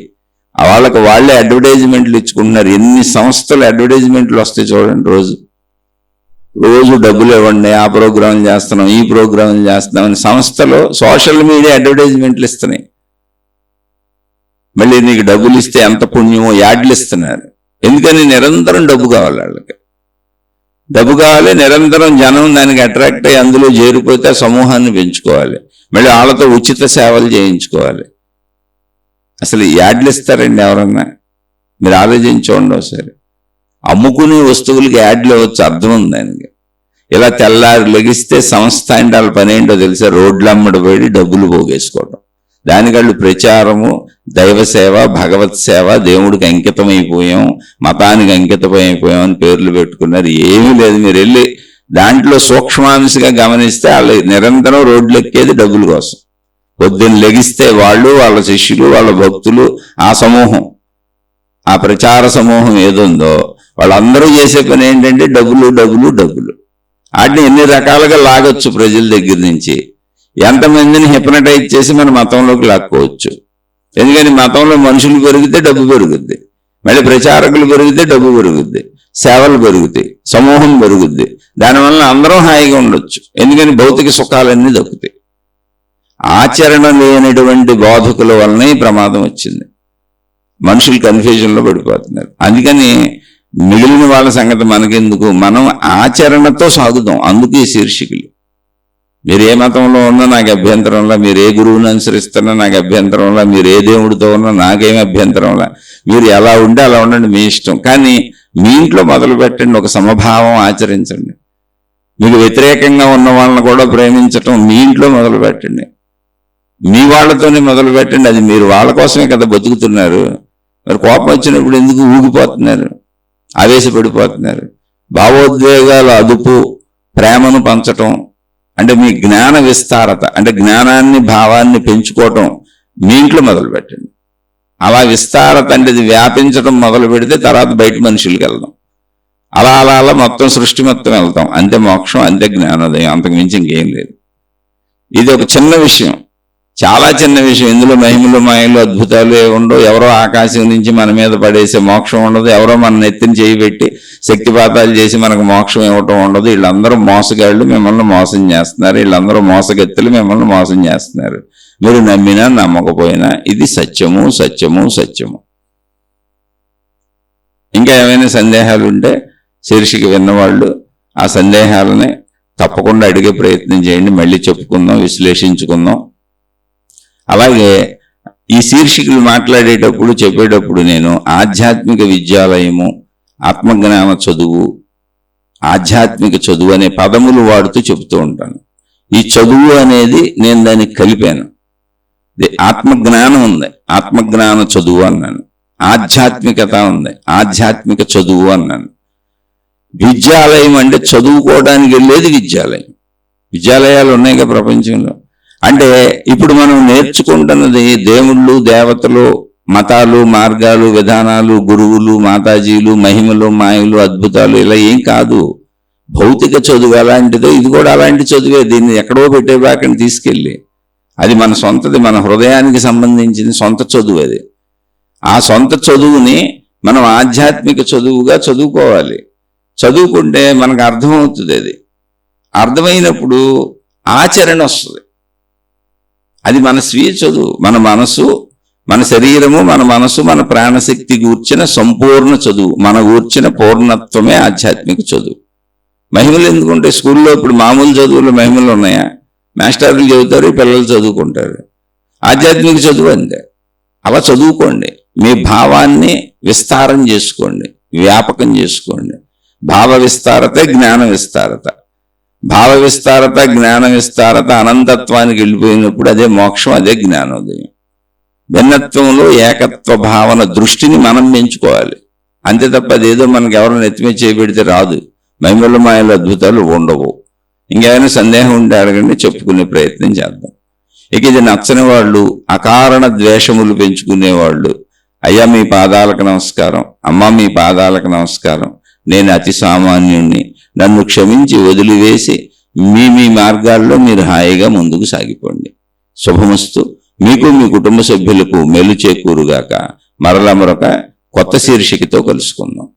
వాళ్ళకి వాళ్ళే అడ్వర్టైజ్మెంట్లు ఇచ్చుకుంటున్నారు. ఎన్ని సంస్థలు అడ్వర్టైజ్మెంట్లు వస్తాయి చూడండి. రోజు డబ్బులు ఇవ్వండి, ఆ ప్రోగ్రాంలు చేస్తున్నాం, ఈ ప్రోగ్రాంలు చేస్తున్నాం అని సంస్థలు సోషల్ మీడియా అడ్వర్టైజ్మెంట్లు ఇస్తున్నాయి. మళ్ళీ నీకు డబ్బులు ఇస్తే ఎంత పుణ్యమో యాడ్లు ఇస్తున్నారు. ఎందుకని? నిరంతరం డబ్బు కావాలి వాళ్ళకి. డబ్బు కావాలి, నిరంతరం జనం దానికి అట్రాక్ట్ అయ్యి అందులో చేరిపోతే ఆ సమూహాన్ని పెంచుకోవాలి, మళ్ళీ వాళ్ళతో ఉచిత సేవలు చేయించుకోవాలి. అసలు యాడ్లు ఇస్తారండి ఎవరన్నా? మీరు ఆలోచించుకోండి ఒకసారి. అమ్ముకునే వస్తువులకి యాడ్లు ఇవ్వచ్చు, అర్థం ఉంది దానికి. ఇలా తెల్లారి లెగిస్తే సంస్థ అంటే వాళ్ళ పని ఏంటో తెలుసా? రోడ్లు అమ్మడి పోయి డబ్బులు పోగేసుకోవడం. దానికి వాళ్ళు ప్రచారము, దైవ సేవ, భగవత్ సేవ, దేవుడికి అంకితమైపోయాం, మతానికి అంకితమైపోయాం అని పేర్లు పెట్టుకున్నారు. ఏమీ లేదు. మీరు వెళ్ళి దాంట్లో సూక్ష్మాంశగా గమనిస్తే వాళ్ళు నిరంతరం రోడ్లు ఎక్కేది డబ్బుల కోసం. పొద్దున్న లెగిస్తే వాళ్ళు, వాళ్ళ శిష్యులు, వాళ్ళ భక్తులు, ఆ సమూహం, ఆ ప్రచార సమూహం ఏదుందో వాళ్ళందరూ చేసే పని ఏంటంటే డబ్బులు డబ్బులు డబ్బులు. వాటిని ఎన్ని రకాలుగా లాగొచ్చు ప్రజల దగ్గర నుంచి. ఎంతమందిని హిప్నటైజ్ చేసి మన మతంలోకి లాక్కోవచ్చు. ఎందుకని? మతంలో మనుషులు పెరిగితే డబ్బు పెరుగుద్ది, మళ్ళీ ప్రచారకులు పెరిగితే డబ్బు పెరుగుద్ది, సేవలు పెరుగుతాయి, సమూహం పెరుగుద్ది. దానివల్ల అందరం హాయిగా ఉండొచ్చు. ఎందుకని? భౌతిక సుఖాలన్నీ దక్కుతాయి. ఆచరణ లేనటువంటి బోధకుల వలన ఈ ప్రమాదం వచ్చింది. మనుషులు కన్ఫ్యూజన్లో పడిపోతున్నారు. అందుకని మిగిలిన వాళ్ళ సంగతి మనకెందుకు, మనం ఆచరణతో సాగుదాం. అందుకు ఈ శీర్షికలు. మీరు ఏ మతంలో ఉన్నా నాకు అభ్యంతరంలా, మీరు ఏ గురువుని అనుసరిస్తున్నా నాకు అభ్యంతరంలా, మీరు ఏ దేవుడితో ఉన్నా నాకేమి అభ్యంతరంలా. మీరు ఎలా ఉంటే అలా ఉండండి, మీ ఇష్టం. కానీ మీ ఇంట్లో మొదలు పెట్టండి, ఒక సమభావం ఆచరించండి. మీకు వ్యతిరేకంగా ఉన్న వాళ్ళని కూడా ప్రేమించటం మీ ఇంట్లో మొదలు పెట్టండి, మీ వాళ్ళతోనే మొదలు పెట్టండి. అది మీరు వాళ్ళ కోసమే కదా బతుకుతున్నారు. మరి కోపం వచ్చినప్పుడు ఎందుకు ఊగిపోతున్నారు, ఆవేశపడిపోతున్నారు? భావోద్వేగాల అదుపు, ప్రేమను పంచటం అంటే మీ జ్ఞాన విస్తారత, అంటే జ్ఞానాన్ని, భావాన్ని పెంచుకోవటం మీ ఇంట్లో మొదలు పెట్టండి. అలా విస్తారత అంటే ఇది వ్యాపించడం మొదలు పెడితే తర్వాత బయట మనుషులకి వెళ్దాం. అలా అలా అలా మొత్తం సృష్టి మొత్తం వెళ్తాం. అంతే మోక్షం, అంతే జ్ఞానోదయం, అంతకు మించి ఇంకేం లేదు. ఇది ఒక చిన్న విషయం, చాలా చిన్న విషయం. ఇందులో మహిమలు, మాయలు, అద్భుతాలు ఉండవు. ఎవరో ఆకాశం నుంచి మన మీద పడేసే మోక్షం ఉండదు. ఎవరో మన నెత్తిని చేయి పెట్టి శక్తిపాతాలు చేసి మనకు మోక్షం ఇవ్వటం ఉండదు. వీళ్ళందరూ మోసగాళ్ళు, మిమ్మల్ని మోసం చేస్తున్నారు. వీళ్ళందరూ మోసగెత్తులు, మిమ్మల్ని మోసం చేస్తున్నారు. మీరు నమ్మినా నమ్మకపోయినా ఇది సత్యము, సత్యము, సత్యము. ఇంకా ఏమైనా సందేహాలు ఉంటే శీర్షిక విన్నవాళ్ళు ఆ సందేహాలని తప్పకుండా అడిగే ప్రయత్నం చేయండి. మళ్ళీ చెప్పుకుందాం, విశ్లేషించుకుందాం. అలాగే ఈ శీర్షికలు మాట్లాడేటప్పుడు, చెప్పేటప్పుడు నేను ఆధ్యాత్మిక విద్యాలయము, ఆత్మజ్ఞాన చదువు, ఆధ్యాత్మిక చదువు అనే పదములు వాడుతూ చెబుతూ ఉంటాను. ఈ చదువు అనేది నేను దానికి కలిపాను. ఆత్మజ్ఞానం ఉంది, ఆత్మజ్ఞాన చదువు అన్నాను. ఆధ్యాత్మికత ఉంది, ఆధ్యాత్మిక చదువు అన్నాను. విద్యాలయం అంటే చదువుకోవడానికి వెళ్ళేది విద్యాలయం. విద్యాలయాలు ఉన్నాయిగా ప్రపంచంలో. అంటే ఇప్పుడు మనం నేర్చుకుంటున్నది దేవుళ్ళు, దేవతలు, మతాలు, మార్గాలు, విధానాలు, గురువులు, మాతాజీలు, మహిమలు, మాయలు, అద్భుతాలు ఇలా ఏం కాదు. భౌతిక చదువు ఎలాంటిదో ఇది కూడా అలాంటి చదువే. దీన్ని ఎక్కడో పెట్టేబాకని తీసుకెళ్ళి అది మన సొంతది, మన హృదయానికి సంబంధించిన సొంత చదువు అది. ఆ సొంత చదువుని మనం ఆధ్యాత్మిక చదువుగా చదువుకోవాలి. చదువుకుంటే మనకు అర్థమవుతుంది. అది అర్థమైనప్పుడు ఆచరణ వస్తుంది. అది మన స్వీయ చదువు. మన మనసు, మన శరీరము, మన మనసు, మన ప్రాణశక్తి గూర్చిన సంపూర్ణ చదువు, మన గూర్చిన పూర్ణత్వమే ఆధ్యాత్మిక చదువు. మహిమలు ఎందుకుంటే స్కూల్లో ఇప్పుడు మామూలు చదువులు మహిమలు ఉన్నాయా? మాస్టర్లు చదువుతారు, పిల్లలు చదువుకుంటారు. ఆధ్యాత్మిక చదువు అంతే. అలా చదువుకోండి. మీ భావాన్ని విస్తారం చేసుకోండి, వ్యాపకం చేసుకోండి. భావ విస్తారత, జ్ఞాన విస్తారత. భావ విస్తారత, జ్ఞాన విస్తారత అనంతత్వానికి వెళ్ళిపోయినప్పుడు అదే మోక్షం, అదే జ్ఞానోదయం. భిన్నత్వంలో ఏకత్వ భావన దృష్టిని మనం పెంచుకోవాలి. అంతే తప్ప అదేదో మనకు ఎవరైనా ఎత్తిమే చేయబెడితే రాదు. మహిమల, మాయలు, అద్భుతాలు ఉండవు. ఇంకేమైనా సందేహం ఉంటే అడగండి, చెప్పుకునే ప్రయత్నం చేద్దాం. ఇక ఇది నచ్చని వాళ్ళు, అకారణ ద్వేషములు పెంచుకునేవాళ్ళు, అయ్యా మీ పాదాలకు నమస్కారం, అమ్మ మీ పాదాలకు నమస్కారం, నేను అతి సామాన్యుణ్ణి, నన్ను క్షమించి వదిలివేసి మీ మార్గాల్లో మీరు హాయిగా ముందుకు సాగిపోండి. శుభమస్తు. మీకు, మీ కుటుంబ సభ్యులకు మేలు చేకూరుగాక. మరొక కొత్త శీర్షికతో కలుసుకుందాం.